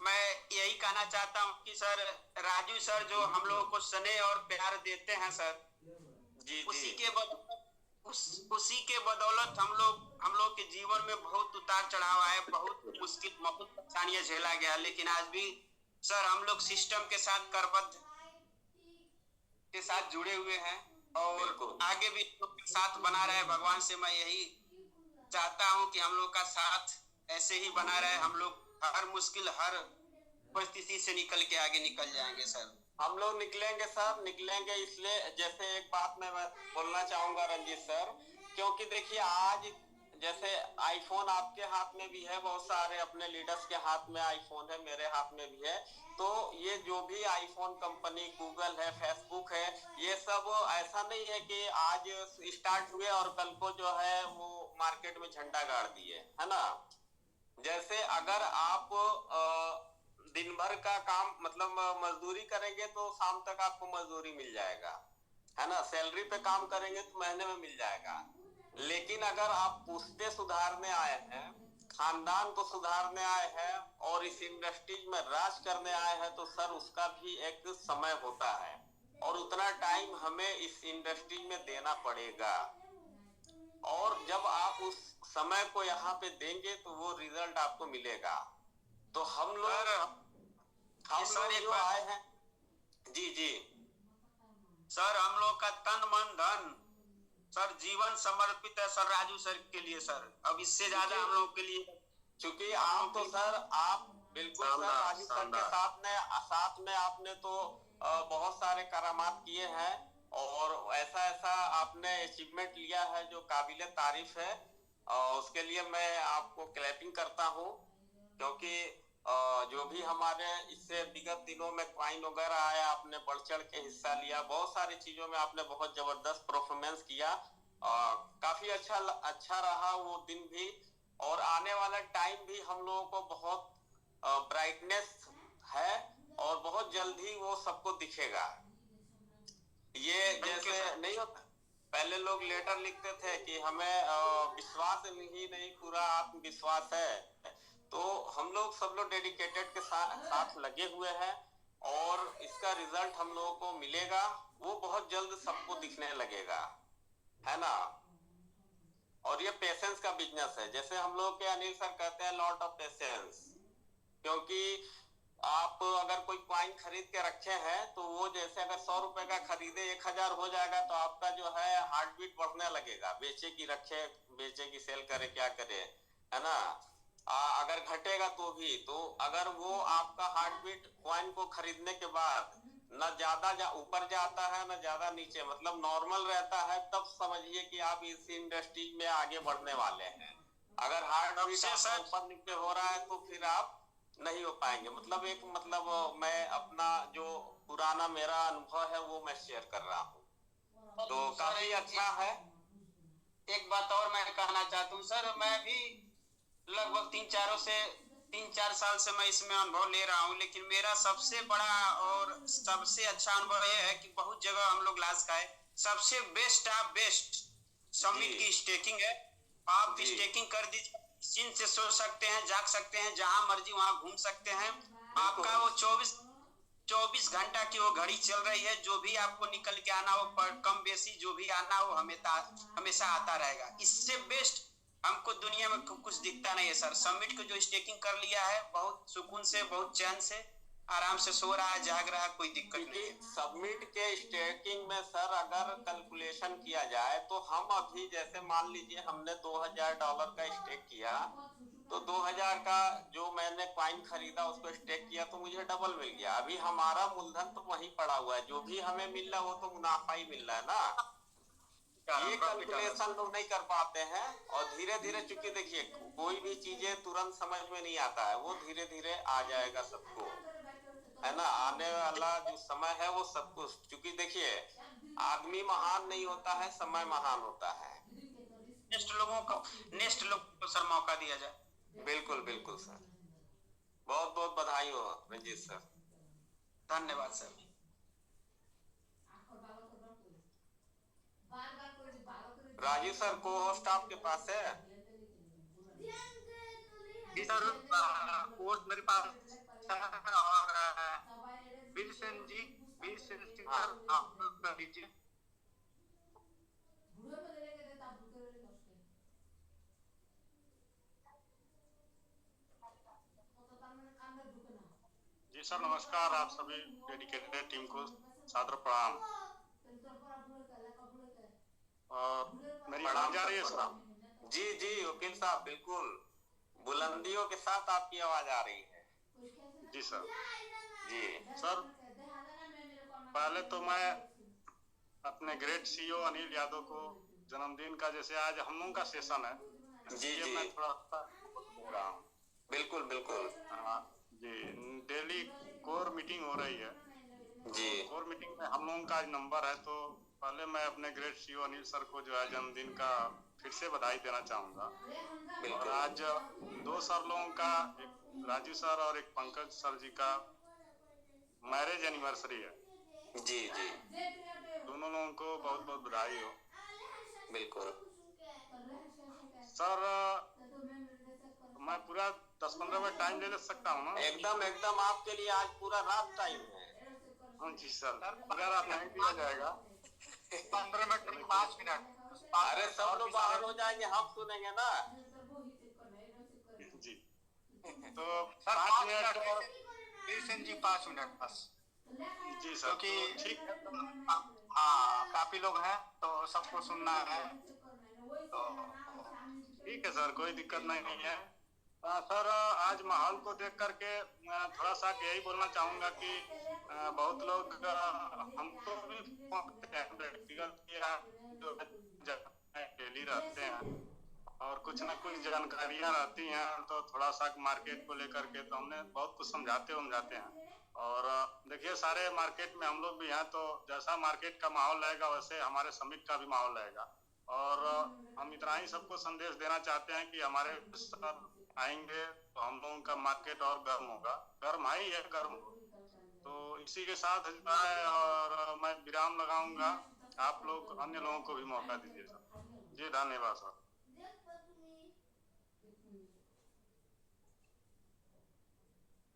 मैं यही कहना चाहता हूँ कि सर राजू सर जो हम लोगों को स्नेह और प्यार देते हैं सर, जी उसी के बदौलत हम लोग के जीवन में बहुत उतार चढ़ाव आए, बहुत मुश्किल बहुत परेशानियां झेला गया, लेकिन आज भी सर हम लोग सिस्टम के साथ करबद्ध के साथ जुड़े हुए हैं और आगे भी साथ बना रहे। भगवान से मैं यही चाहता हूं कि हम लोग का साथ ऐसे ही बना रहे, हम लोग हर मुश्किल हर परिस्थिति से निकल के आगे निकल जाएंगे सर। हम लोग निकलेंगे सर, निकलेंगे। इसलिए जैसे एक बात मैं बोलना चाहूंगा रंजीत सर, क्योंकि देखिए आज जैसे आईफोन आपके हाथ में भी है, बहुत सारे अपने लीडर्स के हाथ में आईफोन है, मेरे हाथ में भी है। तो ये जो भी आईफोन कंपनी, गूगल है, फेसबुक है, ये सब ऐसा नहीं है कि आज स्टार्ट हुए और कल को जो है वो मार्केट में झंडा गाड़ दिए, है ना। जैसे अगर आप दिन भर का काम मतलब मजदूरी करेंगे तो शाम तक आपको मजदूरी मिल जाएगा, है ना। सैलरी पे काम करेंगे तो महीने में मिल जाएगा। लेकिन अगर आप पुश्ते सुधारने आए हैं, खानदान को सुधारने आए हैं और इस इंडस्ट्री में राज करने आए हैं, तो सर उसका भी एक समय होता है और उतना टाइम हमें इस इंडस्ट्री में देना पड़ेगा। और जब आप उस समय को यहाँ पे देंगे तो वो रिजल्ट आपको मिलेगा। तो हम लोग जो आए हैं, जी सर, हम लोग का तन मन धन सर जीवन समर्पित है सर राजू सर के लिए सर। अब इससे ज्यादा हम लोग के लिए, क्योंकि आप तो सर आप बिल्कुल सर राजू सर के साथ में आपने तो बहुत सारे करामात किए हैं और ऐसा आपने अचीवमेंट लिया है जो काबिले तारीफ है। उसके लिए मैं आपको क्लैपिंग करता हूँ, क्योंकि जो भी हमारे इससे विगत दिनों में क्वाइन वगैरह आया, आपने बढ़ चढ़ के हिस्सा लिया, बहुत सारी चीजों में आपने बहुत जबरदस्त परफॉर्मेंस किया। काफी अच्छा रहा वो दिन भी, और आने वाला टाइम भी हम लोगों को बहुत ब्राइटनेस है और बहुत जल्दी वो सबको दिखेगा। ये जैसे नहीं होता, पहले लोग लेटर लिखते थे कि हमें विश्वास ही नहीं पूरा आत्मविश्वास है। तो हम लोग सब लोग डेडिकेटेड के साथ लगे हुए हैं और इसका रिजल्ट हम लोगों को मिलेगा, वो बहुत जल्द सबको दिखने लगेगा, है ना। और ये पेशेंस का बिजनेस है, जैसे हम लोग के अनिल सर कहते हैं लॉट ऑफ पेशेंस। क्योंकि आप अगर कोई कॉइन खरीद के रखे हैं तो वो जैसे अगर 100 रुपए का खरीदे 1000 हो जाएगा तो आपका जो है हार्ट बीट बढ़ने लगेगा, बेचे की रखे, बेचे की सेल करे, क्या करे, है ना। अगर घटेगा तो भी, तो अगर वो आपका हार्ट बीट कॉइन को खरीदने के बाद न ज्यादा ऊपर जाता है न ज्यादा नीचे, मतलब नॉर्मल रहता है, तब समझिए कि आप इस इंडस्ट्री में आगे बढ़ने वाले हैं। अगर हार्ट बीट ऊपर नीचे हो रहा है तो फिर आप नहीं हो पाएंगे। मतलब मैं अपना जो पुराना मेरा अनुभव है वो मैं शेयर कर रहा हूँ, तो काफी अच्छा है। एक बात और मैं कहना चाहता हूँ सर, मैं भी लगभग 3-4 साल से मैं इसमें अनुभव ले रहा हूँ, लेकिन मेरा सबसे बड़ा और सबसे अच्छा अनुभव यह है कि बहुत जगह हम लोग लास्ट का है, सबसे बेस्ट समिट की स्टेकिंग है। आप स्टेकिंग कर दीजिए, चिन्ह से सोच सकते हैं, जाग सकते हैं, जहां मर्जी वहां घूम सकते हैं। आपका वो 24 घंटा की वो घड़ी चल रही है, जो भी आपको निकल के आना हो, पर कम बेसी जो भी आना हो हमेशा आता रहेगा। इससे बेस्ट हमको दुनिया में कुछ दिखता नहीं है सर। समिट को जो स्टेकिंग कर लिया है, बहुत सुकून से, बहुत चैन से, आराम से सो रहा है, जाग रहा है, कोई दिक्कत नहीं है। समिट के स्टेकिंग में सर अगर कैलकुलेशन किया जाए तो हम अभी जैसे मान लीजिए हमने $2000 का स्टेक किया, तो 2000 का जो मैंने कॉइन खरीदा उसको स्टेक किया तो मुझे डबल मिल गया। अभी हमारा मूलधन तो वहीं पड़ा हुआ है, जो भी हमें मिल रहा है वो तो मुनाफा ही मिल रहा है ना। ये कैलकुलेशन लोग नहीं कर पाते हैं, और धीरे धीरे, चूंकि देखिए कोई भी चीजें तुरंत समझ में नहीं आता है, वो धीरे धीरे आ जाएगा सबको। है ना। आने वाला जो समय है वो सब कुछ, क्योंकि देखिए आदमी महान नहीं होता है, समय महान होता है। नेक्स्ट लोगों को सर मौका दिया जाए। बिल्कुल बिल्कुल सर, बहुत बहुत बधाई हो रंजीत सर। धन्यवाद सर। राजू सर को होस्ट आपके पास है? जी सर, पोस्ट मेरे पास है और विल्सन सिंह सर आप कर लीजिए। जी सर नमस्कार, आप सभी डेडिकेटेड टीम को सादर प्रणाम। और मेरी आवाज आ रही है सर? जी जी वकील साहब, बिल्कुल बुलंदियों के साथ आपकी आवाज आ रही है। जी सर। जी सर पहले तो मैं अपने ग्रेट सीईओ अनिल यादव को जन्मदिन का, जैसे आज हम लोगों का सेशन है, जी जी मैं थोड़ा सा बोल रहा हूँ। बिल्कुल बिल्कुल जी, डेली कोर मीटिंग हो रही है जी कोर मीटिंग में हम लोगों का आज नंबर है, तो पहले मैं अपने ग्रेट सीईओ अनिल सर को जो है जन्मदिन का फिर से बधाई देना चाहूँगा। और आज 2 सर लोगों का, एक राजू सर और एक पंकज सर जी का मैरिज एनिवर्सरी है। जी जी दोनों लोगों को बहुत बहुत बधाई हो। बिल्कुल सर मैं पूरा 10-15 मिनट टाइम ले सकता हूँ ना? एकदम एकदम, आपके लिए आज पूरा रात टाइम है। हाँ जी सर, पूरा रात नहीं दिया जाएगा। 15 मिनट 5 मिनट। अरे सब लोग बाहर हो जाएंगे, हम सुनेंगे ना। जी तो सर 5 मिनट विल्सन जी 5 मिनट बस। जी सर, क्योंकि तो ठीक है। हाँ काफी लोग हैं तो सबको सुनना है, तो ठीक है सर, कोई दिक्कत नहीं है। सर आज माहौल को देख करके थोड़ा सा यही बोलना चाहूँगा कि बहुत लोग हमको भी व्यक्तिगत डेली रहते हैं और कुछ ना कुछ जानकारियाँ रहती हैं, तो थोड़ा सा मार्केट को लेकर के तो हमने बहुत कुछ समझाते हैं। और देखिए सारे मार्केट में हम लोग भी हैं, तो जैसा मार्केट का माहौल रहेगा वैसे हमारे समिट का भी माहौल रहेगा। और हम इतना ही सबको संदेश देना चाहते हैं कि हमारे सर आएंगे तो हम लोगों का मार्केट और गर्म होगा, गर्म ही है, गर्म हो। तो इसी के साथ और मैं विराम लगाऊंगा, आप लोग अन्य लोगों को भी मौका दीजिए सर। जी धन्यवाद सर।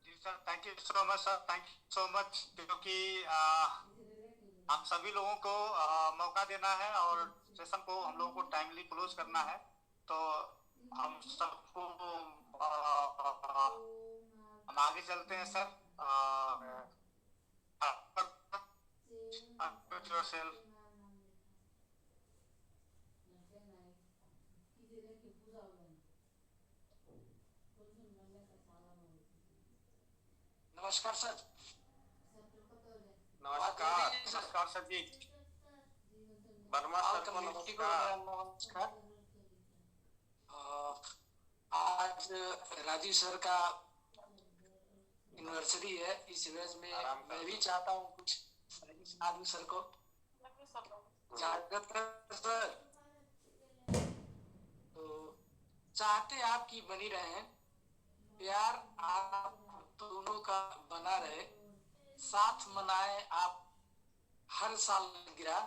जी sir, thank you so much sir, thank you so much. क्योंकि हम सभी लोगों को मौका देना है और सेशन को हम लोगों को टाइमली क्लोज करना है, तो हम सबको हम आगे चलते हैं सर। yourself. नमस्कार सर। नमस्कार सर जी। वर्मा सर को नमस्कार। आज राजीव सर का एनिवर्सरी है, इस वजह में मैं भी चाहता हूँ कुछ राजीव सर को सर, तो चाहते आपकी बनी रहे, प्यार आप दोनों का बना रहे, साथ मनाए आप हर साल गिरा,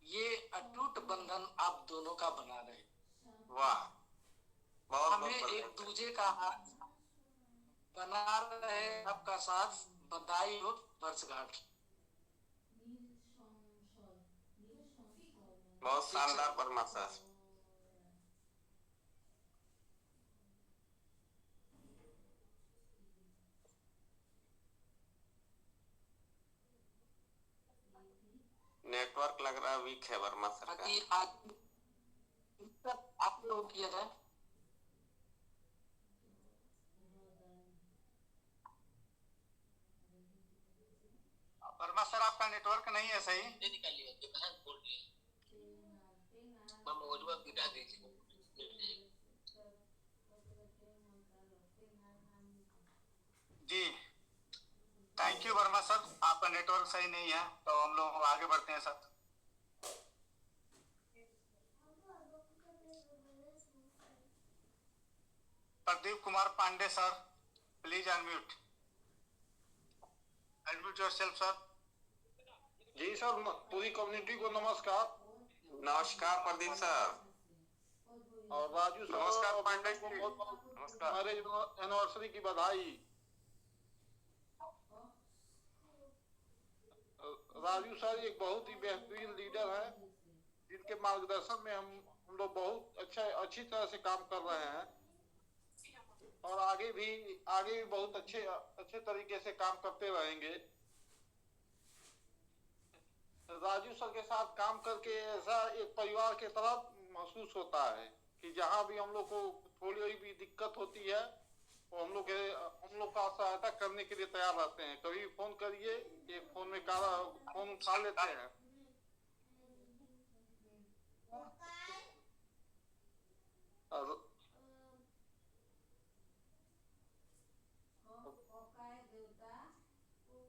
ये अटूट बंधन आप दोनों का बना रहे। वाह, बहुत हमें एक दूजे का हाथ बना रहे, आपका साथ, बधाई हो वर्षगांठ। बहुत शानदार वर्मा सर। नेटवर्क लग रहा है वीक है वर्मा सर का। आप लोग किया जाए। वर्मा सर आपका नेटवर्क नहीं है सही। जी थैंक यू आपका नेटवर्क सही नहीं है, तो हम लोग आगे बढ़ते हैं sir. Pradeep Kumar Pandey sir, please unmute yourself sir. जी सर, पूरी कम्युनिटी को नमस्कार। नमस्कार प्रदीप सर। और राजू सर, नमस्कार पांडे जी। नमस्कार। मैरिज एनिवर्सरी की बधाई। राजू सर एक बहुत ही बेहतरीन लीडर है, जिनके मार्गदर्शन में हम लोग बहुत अच्छी तरह से काम कर रहे हैं और आगे भी बहुत अच्छे तरीके से काम करते रहेंगे। राजू सर के साथ काम करके ऐसा एक परिवार के तरह महसूस होता है कि जहाँ भी हम लोग को थोड़ी भी दिक्कत होती है तो हम लोग का सहायता करने के लिए तैयार रहते हैं। कभी फोन करिए, एक फोन उठा लेते हैं।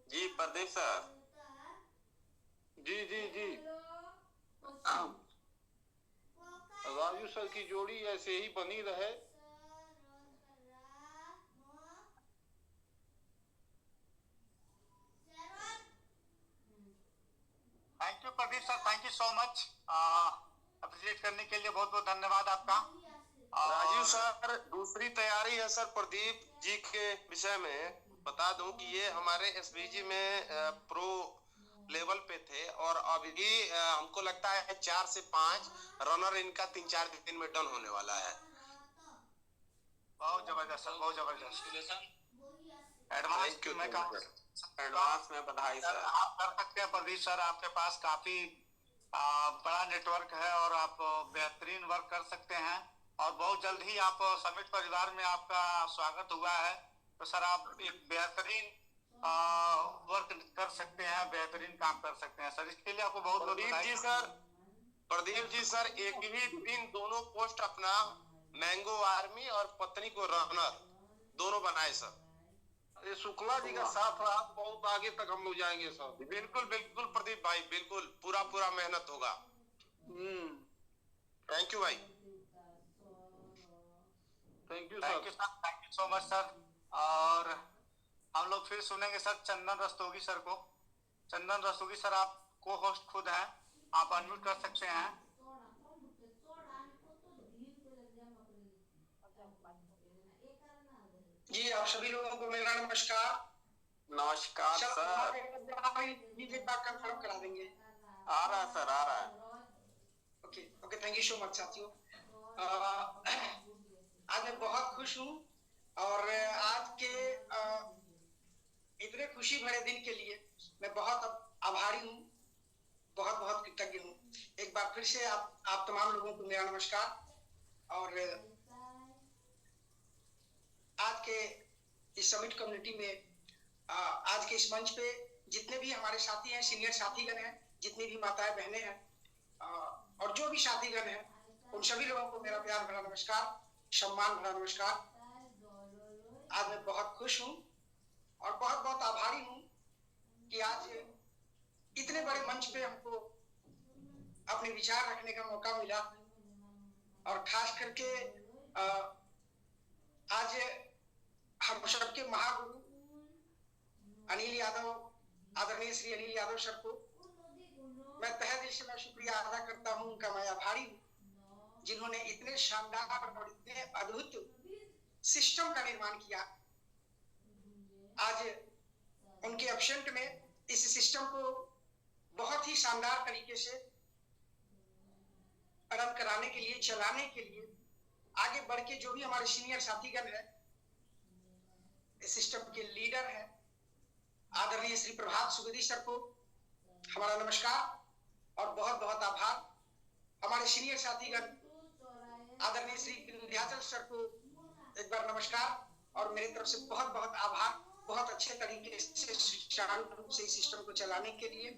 जी प्रदीप सर। जी जी जी। राजू सर की जोड़ी ऐसे ही बनी रहे। Thank you Pradeep sir, thank you so much. Appreciate करने के लिए बहुत बहुत धन्यवाद आपका। राजीव सर, दूसरी तैयारी है सर प्रदीप जी के विषय में बता दूं कि ये हमारे एसबीजी में प्रो लेवल पे थे और अभी हमको लगता है 4 से 5 रनर इनका 3-4 दिन में डन होने वाला है। बहुत जबरदस्त सर, बहुत जबरदस्त। एडवांस में बधाई सर। आप कर सकते हैं प्रदीप सर, आपके पास काफी बड़ा नेटवर्क है और आप बेहतरीन वर्क कर सकते हैं और बहुत जल्द ही आप समिट परिवार में आपका स्वागत हुआ है। तो सर आप एक बेहतरीन वर्क कर सकते हैं, बेहतरीन काम कर सकते हैं सर, इसके लिए आपको बहुत बहुत प्रदीप जी सर एक ही दिन दोनों पोस्ट अपना मैंगो आर्मी और पत्नी को रनर दोनों बनाए सर। ये शुक्ला जी का साथ रहा, बहुत आगे तक हम लोग जाएंगे सर। बिल्कुल बिल्कुल प्रदीप भाई, बिल्कुल पूरा मेहनत होगा। थैंक यू भाई। Thank you sir, thank you so much sir. और हम लोग फिर सुनेंगे सर चंदन रस्तोगी सर को। चंदन रस्तोगी सर आप को होस्ट खुद हैं, आप अनम्यूट कर सकते हैं। जी आप सभी लोगों को मेरा नमस्कार। नमस्कार सर। कंफर्म करा देंगे। आ रहा है सर, आ रहा है। Okay okay, thank you so much साथियों। आज मैं बहुत खुश हूँ और आज के इतने खुशी भरे दिन के लिए मैं बहुत आभारी हूँ, बहुत बहुत कृतज्ञ हूँ। एक बार फिर से आप तमाम लोगों को मेरा नमस्कार। और आज के इस समिट कम्युनिटी में आज के इस मंच पे जितने भी हमारे साथी हैं, सीनियर साथीगण हैं, जितनी भी माताएं बहनें हैं और जो भी साथीगण हैं, उन सभी लोगों को मेरा प्यार भरा नमस्कार, सम्मान भरा नमस्कार। आज मैं बहुत खुश हूँ और बहुत बहुत आभारी हूँ कि आज इतने बड़े मंच पे हमको अपने विचार रखने का मौका मिला और खास करके आज हम सबके महागुरु अनिल यादव, आदरणीय श्री अनिल यादव सर को मैं तहे दिल से मैं शुक्रिया अदा करता हूँ, उनका मैं आभारी हूँ, जिन्होंने इतने शानदार और इतने अद्भुत सिस्टम का निर्माण किया। आज उनके एब्सेंट में इस सिस्टम को बहुत ही शानदार तरीके से रन कराने के लिए, चलाने के लिए आगे बढ़ के जो भी हमारे सीनियर साथीगण हैं, इस सिस्टम के लीडर हैं, आदरणीय श्री प्रभात सुवेदी सर को हमारा नमस्कार और बहुत बहुत आभार। हमारे सीनियर साथीगण आदरणीय श्री विंध्याचल सर को एक बार नमस्कार और मेरी तरफ से बहुत बहुत आभार, बहुत अच्छे तरीके से सुचारू रूप से इस सिस्टम को चलाने के लिए।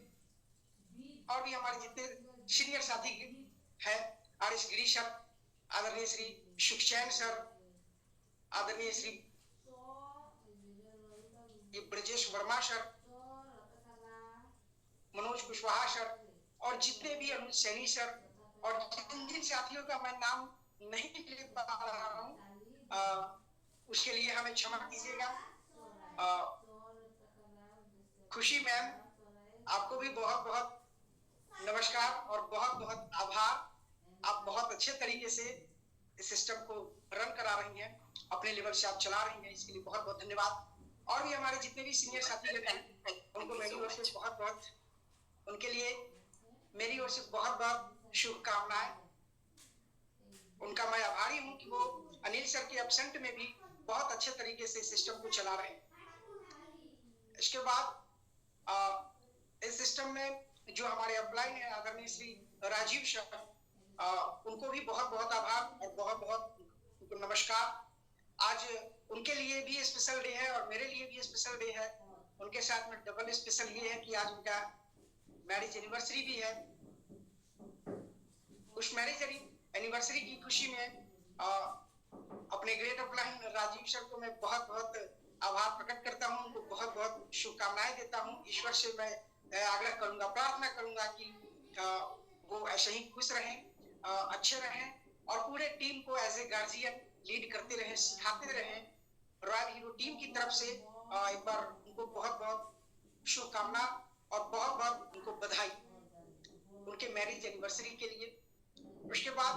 और भी हमारे जितने सीनियर साथी हैं, आर एस गिरी सर, आदरणीय श्री सुखचैन सर, आदरणीय श्री ब्रजेश वर्मा सर, मनोज कुशवाहा सर और जितने भी अनुज सैनी सर और जिन जिन साथियों का मैं नाम नहीं ले पा रहा हूँ उसके लिए हमें क्षमा कीजिएगा। खुशी मैम, आपको भी बहुत बहुत नमस्कार और बहुत बहुत आभार। आप बहुत अच्छे तरीके से इस सिस्टम को रन करा रही हैं, अपने लेवल से आप चला रही हैं, इसके लिए बहुत बहुत धन्यवाद। और भी हमारे जितने भी सीनियर साथी हैं उनको मेरी ओर से बहुत बहुत, उनके लिए मेरी ओर से बहुत बहुत शुभकामनाएं। उनका मैं आभारी हूं कि वो अनिल सर के एब्सेंट में भी बहुत अच्छे तरीके से सिस्टम को चला रहे हैं। इसके बाद इस सिस्टम में जो हमारे अपलाइन है आदरणीय श्री राजीव सर, उनको भी बहुत बहुत आभार और बहुत बहुत नमस्कार। आज उनके लिए भी स्पेशल डे है और मेरे लिए भी स्पेशल डे है। उनके साथ में डबल स्पेशल ये है कि आज उनका मैरिज एनिवर्सरी भी है। उस मैरिज एनिवर्सरी की खुशी में अपने ग्रेट अपलाइन राजीव सर को मैं बहुत बहुत आभार प्रकट करता हूं, उनको बहुत बहुत शुभकामनाएं देता हूं। ईश्वर से मैं आग्रह करूंगा, प्रार्थना करूंगा कि वो ऐसे ही खुश रहें, अच्छे रहें और पूरे टीम को एज ए गार्जियन लीड करते रहें, सिखाते रहें। रॉयल हीरो टीम की तरफ से एक बार उनको बहुत बहुत शुभकामना और बहुत बहुत उनको बधाई उनके मैरिज एनिवर्सरी के लिए। उसके बाद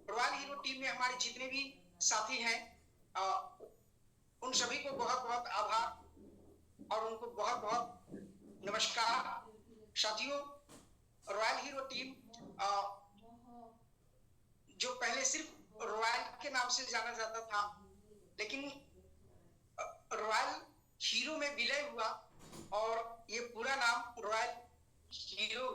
रॉयल हीरो टीम में हमारे जितने भी साथी हैं उन सभी को बहुत बहुत आभार और उनको बहुत बहुत नमस्कार। साथियों, रॉयल हीरो टीम जो पहले सिर्फ रॉयल के नाम से जाना जाता था, लेकिन रॉयल हीरो में विलय हुआ और ये पूरा नाम रॉयल हीरो।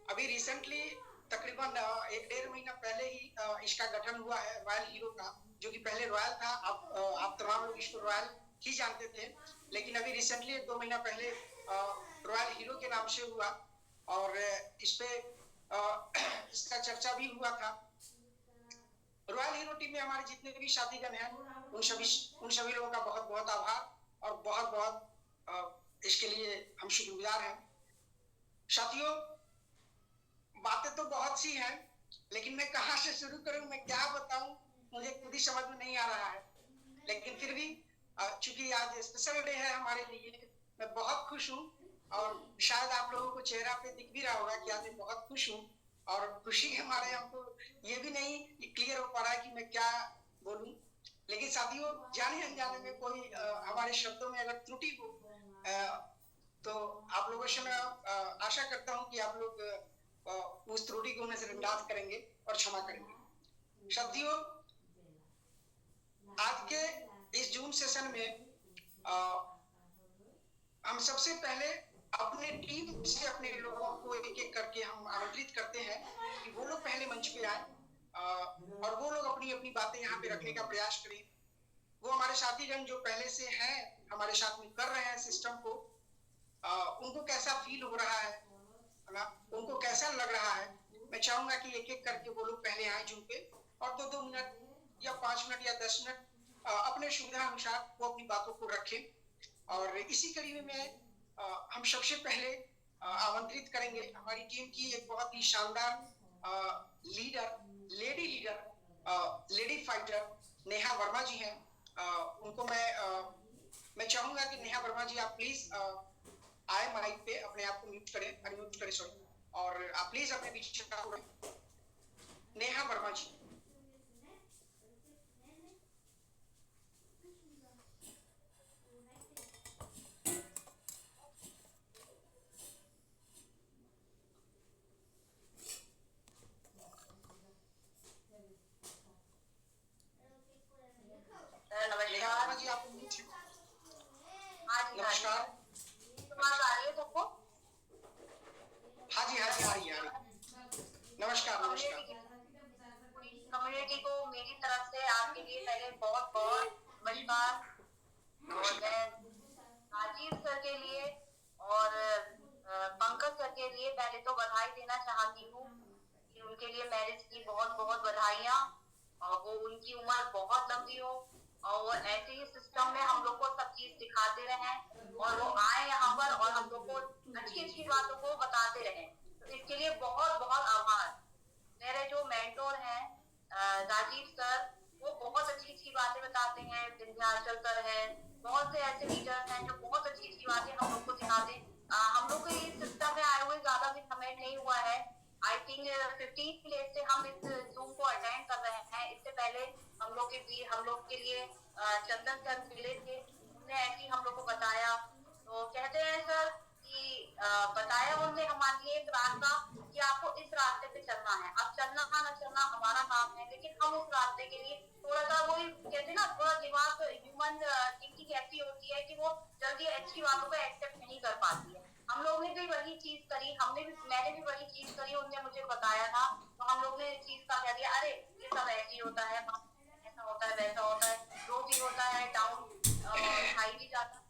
अभी रिसेंटली तकरीबन 1-1.5 महीना पहले ही इसका गठन हुआ है रॉयल हीरो का, जो कि पहले रॉयल था। आप तमाम लोग इसको रॉयल ही जानते थे, लेकिन अभी रिसेंटली 1-2 महीना पहले रॉयल हीरो के नाम से हुआ और इस पे इसका चर्चा भी हुआ था। रॉयल हीरो टीम में हमारे जितने भी साथीगण हैं उन सभी लोगों का बहुत बहुत आभार और बहुत बहुत इसके लिए हम शुक्रगुजार हैं। साथियों, बातें तो बहुत सी हैं, लेकिन मैं कहाँ से शुरू करूं, मैं क्या बताऊं, मुझे खुद ही समझ में नहीं आ रहा है। लेकिन फिर भी चूंकि आज स्पेशल डे है हमारे लिए, मैं बहुत खुश हूं और शायद आप लोगों को चेहरा पे दिख भी रहा होगा कि आज मैं बहुत खुश हूं। और खुशी हमारे हमको ये भी नहीं क्लियर हो पा रहा है कि मैं क्या बोलूं। लेकिन साथियों, जाने अनजाने में कोई हमारे शब्दों में अगर त्रुटि हो तो आप लोगों से मैं आशा करता हूं कि आप लोग उस त्रुटि को नजरअंदाज करेंगे और क्षमा करेंगे। साथियों, आज के इस जूम सेशन में हम सबसे पहले अपने टीम से अपने लोगों को एक एक करके हम आमंत्रित करते हैं कि वो लोग पहले मंच पे आए और वो लोग अपनी अपनी बातें यहाँ पे रखने का प्रयास करें। वो हमारे साथीगण जो पहले से हैं हमारे साथ में कर रहे हैं सिस्टम को, उनको कैसा फील हो रहा है ना, उनको कैसा लग रहा है। मैं चाहूंगा कि एक एक करके वो लोग पहले आए जूम पे और 2-2 मिनट या 5 मिनट या 10 मिनट अपने सुविधा अनुसार वो अपनी बातों को रखें। और इसी कड़ी में हम सबसे पहले आमंत्रित करेंगे हमारी टीम की एक बहुत ही शानदार leader, lady leader, lady fighter Neha Verma ji हैं। उनको मैं चाहूंगा कि नेहा वर्मा जी आप प्लीज आए माइक पे, अपने आप को म्यूट करें, अनम्यूट करें सॉरी, और आप प्लीज अपने विचार नेहा वर्मा जी। नमस्कार जी, आप म्यूट हैं। नमस्कार, आवाज आ रही है सबको? हाँ जी आ रही है। नमस्कार नमस्कार। कम्युनिटी को मेरी तरफ से आपके लिए पहले बहुत बहुत नमस्कार। और मैं राजीव सर के लिए और पंकज सर के लिए पहले तो बधाई देना चाहती हूँ कि उनके लिए मैरिज की बहुत बहुत बधाइयाँ और वो उनकी उम्र बहुत लंबी हो और वो ऐसे ही सिस्टम में हम लोग को सब चीज सिखाते रहे और वो आए यहाँ पर और हम लोग को अच्छी अच्छी बातों को बताते रहे। तो इसके लिए बहुत बहुत आभार। मेरे जो मेंटोर हैं राजीव सर, वो बहुत अच्छी अच्छी बातें बताते हैं। विंध्याचल सर है, बहुत से ऐसे लीडर्स हैं जो बहुत अच्छी अच्छी बातें हम लोग को सिखाते। हम लोग को इस सिस्टम में आए हुए ज्यादा भी समय नहीं हुआ है। आई थिंक 15 डेज से हम इस जूम को अटेंड कर रहे हैं। इससे पहले हम लोग के लिए चंदन सर मिले थे, उन्होंने ऐसे ही हम लोग को बताया। तो कहते हैं सर कि बताया उन्होंने हमारे लिए एक रास्ता कि आपको इस रास्ते पे चलना है। अब चलना ना चलना हमारा काम है, लेकिन हम उस रास्ते के लिए थोड़ा सा वही कहते हैं ना, थोड़ा दिमाग ह्यूमन थिंकिंग ऐसी होती है कि वो जल्दी अच्छी बातों को एक्सेप्ट नहीं कर पाती है। हम लोग ने भी वही चीज करी, मैंने भी वही चीज करी। उन्होंने मुझे बताया था तो हम लोग ने इस चीज का कह दिया, अरे ये सब ऐसे ही होता है, ऐसा होता है, वैसा होता है, लो भी होता है, डाउन हाई भी जाता है,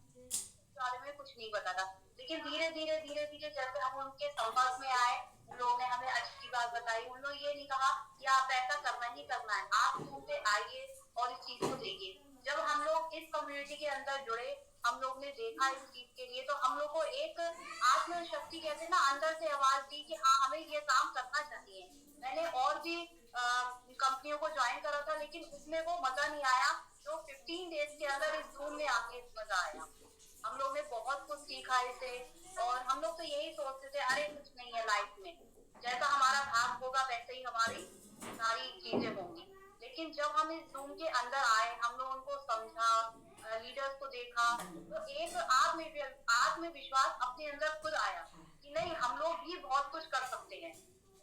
बारे में कुछ नहीं पता था। लेकिन धीरे धीरे जैसे हम उनके संपर्क में आए, उन लोगों ने हमें अच्छी बात बताई। उन लोग ये नहीं कहा कि आप ऐसा करना ही करना है, आप मुंह पे आइए और इस चीज को देखिए। जब हम लोग इस कम्युनिटी के अंदर जुड़े, हम लोग ने देखा इस चीज के लिए, तो हम लोग को एक आत्मशक्ति कहते हैं ना, अंदर से आवाज दी कि हाँ हमें ये काम करना चाहिए। मैंने और भी कंपनियों को ज्वाइन करा था, लेकिन उसमें वो मजा नहीं आया जो 15 डेज के अंदर इस जूम में आके मजा आया। हम लोग ने बहुत कुछ सीखा इसे, और हम लोग तो यही सोचते थे अरे कुछ नहीं है लाइफ में, जैसा हमारा भाग होगा वैसे ही हमारी सारी चीजें होंगी। लेकिन जब हम इस जूम के अंदर आए, हम लोग उनको समझा, लीडर्स को देखा, तो एक आत्मविश्वास अपने अंदर खुद आया कि नहीं हम लोग भी बहुत कुछ कर सकते हैं।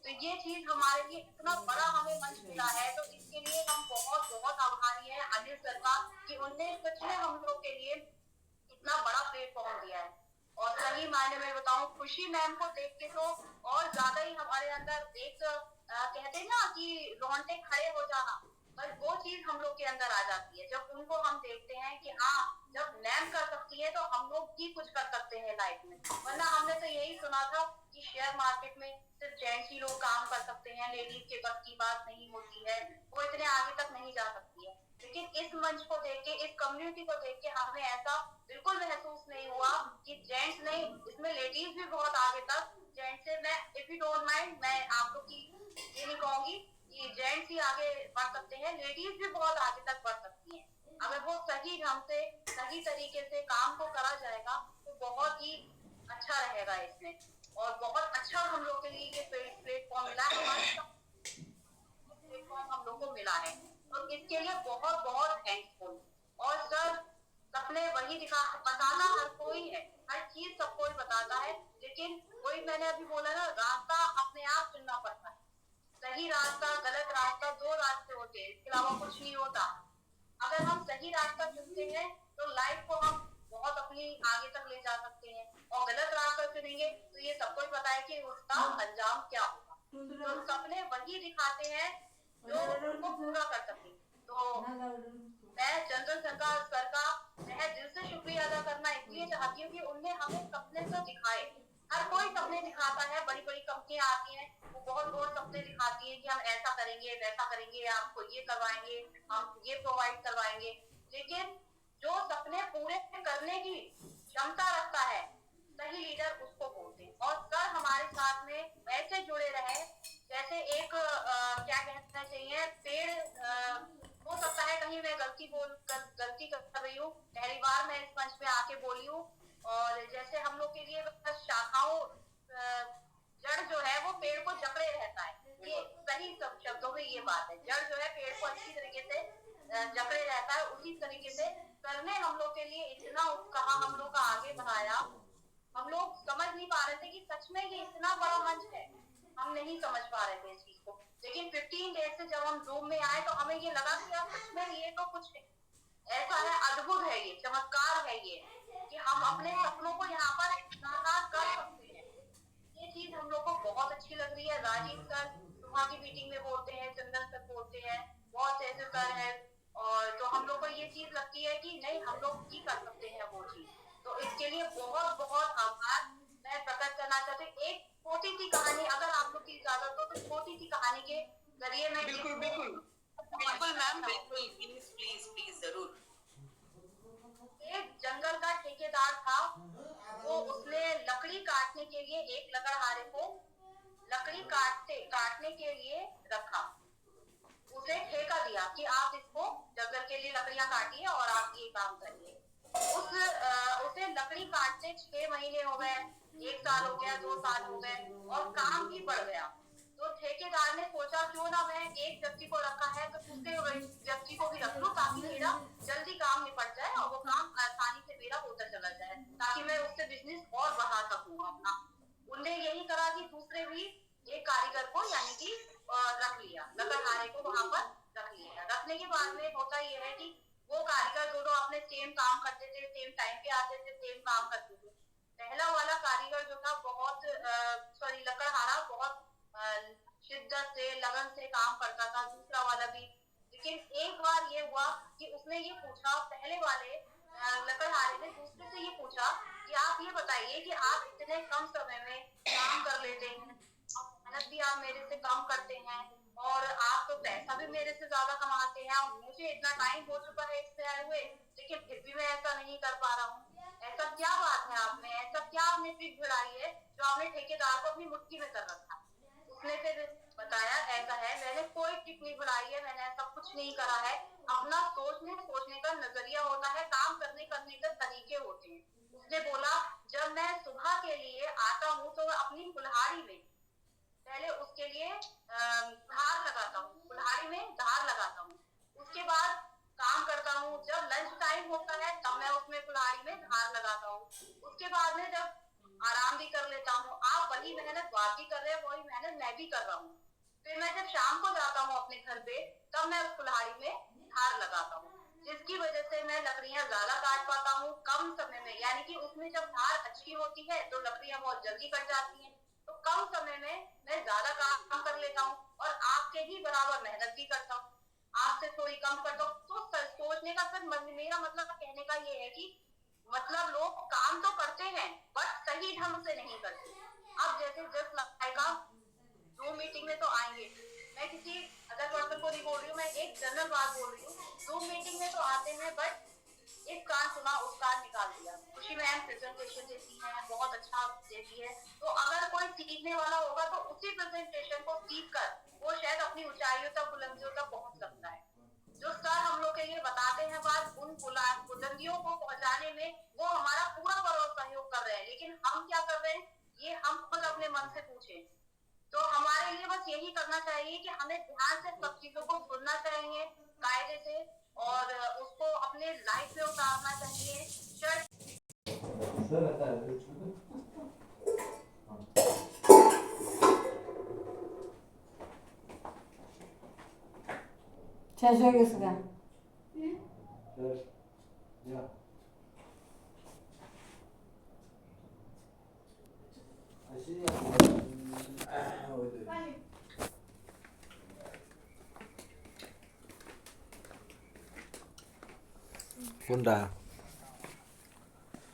तो ये चीज हमारे लिए इतना बड़ा हमें मंच मिला है, तो इसके लिए हम बहुत बहुत आभारी हैं अनिल सर का कि उनने सच में हम लोग के लिए इतना बड़ा प्लेटफॉर्म दिया है। और सही मायने में बताऊं, खुशी मैम को देख के तो और ज्यादा ही हमारे अंदर एक कहते हैं ना कि रोंगटे खड़े हो जाना, बस वो चीज हम लोग के अंदर आ जाती है जब उनको हम देखते हैं कि हाँ जब मैम कर सकती है तो हम लोग भी कुछ कर सकते हैं लाइफ में। वरना हमने तो यही सुना था कि शेयर मार्केट में सिर्फ जेंट्स ही लोग काम कर सकते हैं, लेडीज के बस की बात नहीं होती है, वो इतने आगे तक नहीं जा सकती है। लेकिन इस मंच को देख के, इस कम्युनिटी को देख के हमें ऐसा बिल्कुल महसूस नहीं हुआ कि जेंट्स नहीं, इसमें लेडीज भी बहुत आगे तक। जेंट्स से मैं इफ यू डोंट माइंड, मैं आप लोग की ये नहीं कहूंगी कि जेंट्स ही आगे बढ़ सकते हैं, लेडीज भी बहुत आगे तक बढ़ सकती हैं। अगर वो सही ढंग से, सही तरीके से काम को करा जाएगा तो बहुत ही अच्छा रहेगा इसमें, और बहुत अच्छा हम लोग के लिए ये प्लेटफॉर्म मिला है, प्लेटफॉर्म हम लोग को मिला है। तो इसके लिए बहुत बहुत थैंकफुल। और सर सपने वही बताना हर कोई है, हर चीज सब कोई बताता है, लेकिन वही मैंने अभी बोला ना, रास्ता अपने आप चुनना पड़ता है। सही रास्ता, गलत रास्ता, दो रास्ते होते हैं, इसके अलावा कुछ नहीं होता। अगर हम सही रास्ता चुनते हैं तो लाइफ को हम बहुत अपनी आगे तक ले जा सकते हैं, और गलत रास्ता चुनेंगे तो ये सबको पता है कि उसका अंजाम क्या होगा। तो सपने वही दिखाते हैं जो उनको पूरा कर सके। तो मैं चंदन सर का मैं दिल से शुक्रिया अदा करना इसलिए चाहती हूँ कि उनने हमें सपने तो दिखाए। हर कोई सपने दिखाता है, बड़ी बड़ी कंपनियां आती हैं, वो बहुत सपने दिखाती है कि हम ऐसा करेंगे, वैसा करेंगे, आपको ये करवाएंगे, हम ये प्रोवाइड करवाएंगे। लेकिन जो सपने पूरे करने की क्षमता रखता है, सही लीडर उसको बोलते हैं। और सर हमारे साथ में ऐसे जुड़े रहे जैसे एक क्या कहना चाहिए, पेड़। हो सकता है कहीं मैं गलती कर रही हूँ, पहली बार मैं इस मंच पे आके बोली हूँ। और जैसे हम लोग के लिए बस शाखाओं, जड़ जो है वो पेड़ को जकड़े रहता है, ये सही सब शब्दों में ये बात है। जड़ जो है पेड़ को अच्छी तरीके से जकड़े रहता है, उसी तरीके से सर ने हम लोग के लिए इतना कहा, हम लोग का आगे बढ़ाया। हम लोग समझ नहीं पा रहे थे कि सच में ये इतना बड़ा मंच है, हम नहीं समझ पा रहे थे इस चीज को। लेकिन 15 डेज से जब हम जूम में आए तो हमें ये लगा कि यार सच में ये तो कुछ ऐसा है, अद्भुत है, ये चमत्कार है ये कि हम अपने सपनों को यहाँ पर साकार कर सकते हैं। ये चीज हम लोग को बहुत अच्छी लग रही है। राजीव सर सुबह की मीटिंग में बोलते हैं, चंदन सर बोलते हैं, बहुत से ऐसे सर है, और तो हम लोग को ये चीज लगती है कि नहीं हम लोग भी कर सकते हैं वो चीज। तो इसके लिए बहुत बहुत आभार मैं प्रकट करना चाहती हूँ। एक छोटी सी कहानी, अगर आप लोग की इजाजत हो तो छोटी सी कहानी के जरिए मैं बिल्कुल मैम, बिल्कुल, प्लीज प्लीज जरूर। एक जंगल का ठेकेदार था, वो उसने लकड़ी काटने के लिए एक लकड़हारे को लकड़ी काटने के लिए रखा, उसे ठेका दिया कि आप इसको जंगल के लिए लकड़ियां काटिए और आप ये काम करिए। उसे लकड़ी काटते 6 महीने हो गए, 1 साल हो गया, 2 साल हो गए और काम भी बढ़ गया। तो ठेकेदार ने सोचा क्यों ना मैं एक व्यक्ति को रखा है तो दूसरे व्यक्ति को भी रख लूं ताकि मेरा जल्दी काम निपट जाए और वो काम आसानी से मेरा होता चला जाए, ताकि मैं उससे बिजनेस और बढ़ा सकूं अपना। उनने यही करा कि दूसरे भी एक कारीगर को यानी कि रख लिया, लकड़हारे को वहां पर रख लिया। रखने के बाद में होता यह है कि वो कारीगर दोनों अपने सेम काम करते थे, सेम टाइम पे आते थे, सेम काम करते थे। पहला वाला कारीगर जो था बहुत लकड़हारा बहुत शिद्दत से लगन से काम करता था, दूसरा वाला भी। लेकिन एक बार ये हुआ कि उसने ये पूछा, पहले वाले लकड़हारे ने दूसरे से ये पूछा कि आप ये बताइए कि आप इतने कम समय में काम कर लेते हैं, मेहनत भी आप मेरे से कम करते हैं और आप तो पैसा भी मेरे से ज्यादा कमाते हैं, मुझे इतना टाइम हो चुका है इससे आए हुए, लेकिन फिर भी मैं ऐसा नहीं कर पा रहा हूँ। ऐसा क्या बात है आप में, ऐसा क्या आपने ट्रिक भिड़ाई है जो आपने ठेकेदार को अपनी मुट्ठी में कर रखा? उसने फिर बताया ऐसा है, मैंने कोई ट्रिक नहीं बढ़ाई है, मैंने ऐसा कुछ नहीं करा है। अपना सोचने का नजरिया होता है, काम करने के तरीके होते हैं। उसने बोला जब मैं सुबह के लिए आता हूँ तो अपनी कुल्हाड़ी में पहले उसके लिए धार लगाता हूँ, कुल्हाड़ी में धार लगाता हूँ, उसके बाद काम करता हूँ। जब लंच टाइम होता है तब मैं उसमें कुल्हाड़ी में धार लगाता हूँ, उसके बाद में जब आराम भी कर लेता हूँ। आप वही मेहनत आप भी कर रहे हैं, वही मेहनत मैं भी कर रहा हूँ। फिर मैं जब शाम को जाता हूँ अपने घर पे तब मैं उस कुल्हाड़ी में धार लगाता हूँ, जिसकी वजह से मैं लकड़ियां ज्यादा काट पाता हूँ कम समय में। यानी कि उसमें जब धार अच्छी होती है तो लकड़ियां बहुत जल्दी कट जाती हैं, तो कम समय में मैं ज्यादा काम कर लेता हूँ और आपके ही बराबर मेहनत भी करता हूँ, आपसे थोड़ी कम करता हूँ। तो सोचने का सर मेरा मतलब कहने का ये है कि मतलब लोग काम तो करते हैं बट सही ढंग से नहीं करते। अब जैसे जस्ट लाइक Zoom मीटिंग में तो आएंगे, मैं किसी अदर पर्सन को नहीं बोल रही हूँ, मैं एक जनरल बात बोल रही हूँ। Zoom मीटिंग में तो आते हैं बट इस कान सुना उस कान निकाल दिया। खुशी मैम प्रेजेंटेशन देती हैं, बहुत अच्छा देती है, तो अगर कोई सीखने वाला होगा तो उसी प्रेजेंटेशन को सीख कर वो शायद अपनी ऊंचाइयों तक बुलंदियों तक पहुंच सकता है। जो सर हम लोग के लिए बताते हैं बात, उन बुलंदियों को पहुंचाने में वो हमारा पूरा सहयोग कर रहे हैं, लेकिन हम क्या कर रहे हैं ये हम खुद अपने मन से पूछें। तो हमारे लिए बस यही करना चाहिए कि हमें ध्यान से सब चीजों को सुनना चाहिए कायदे से और उसको अपने लाइफ में उतारना चाहिए। শেষ হয়ে গেছে গা কোনটা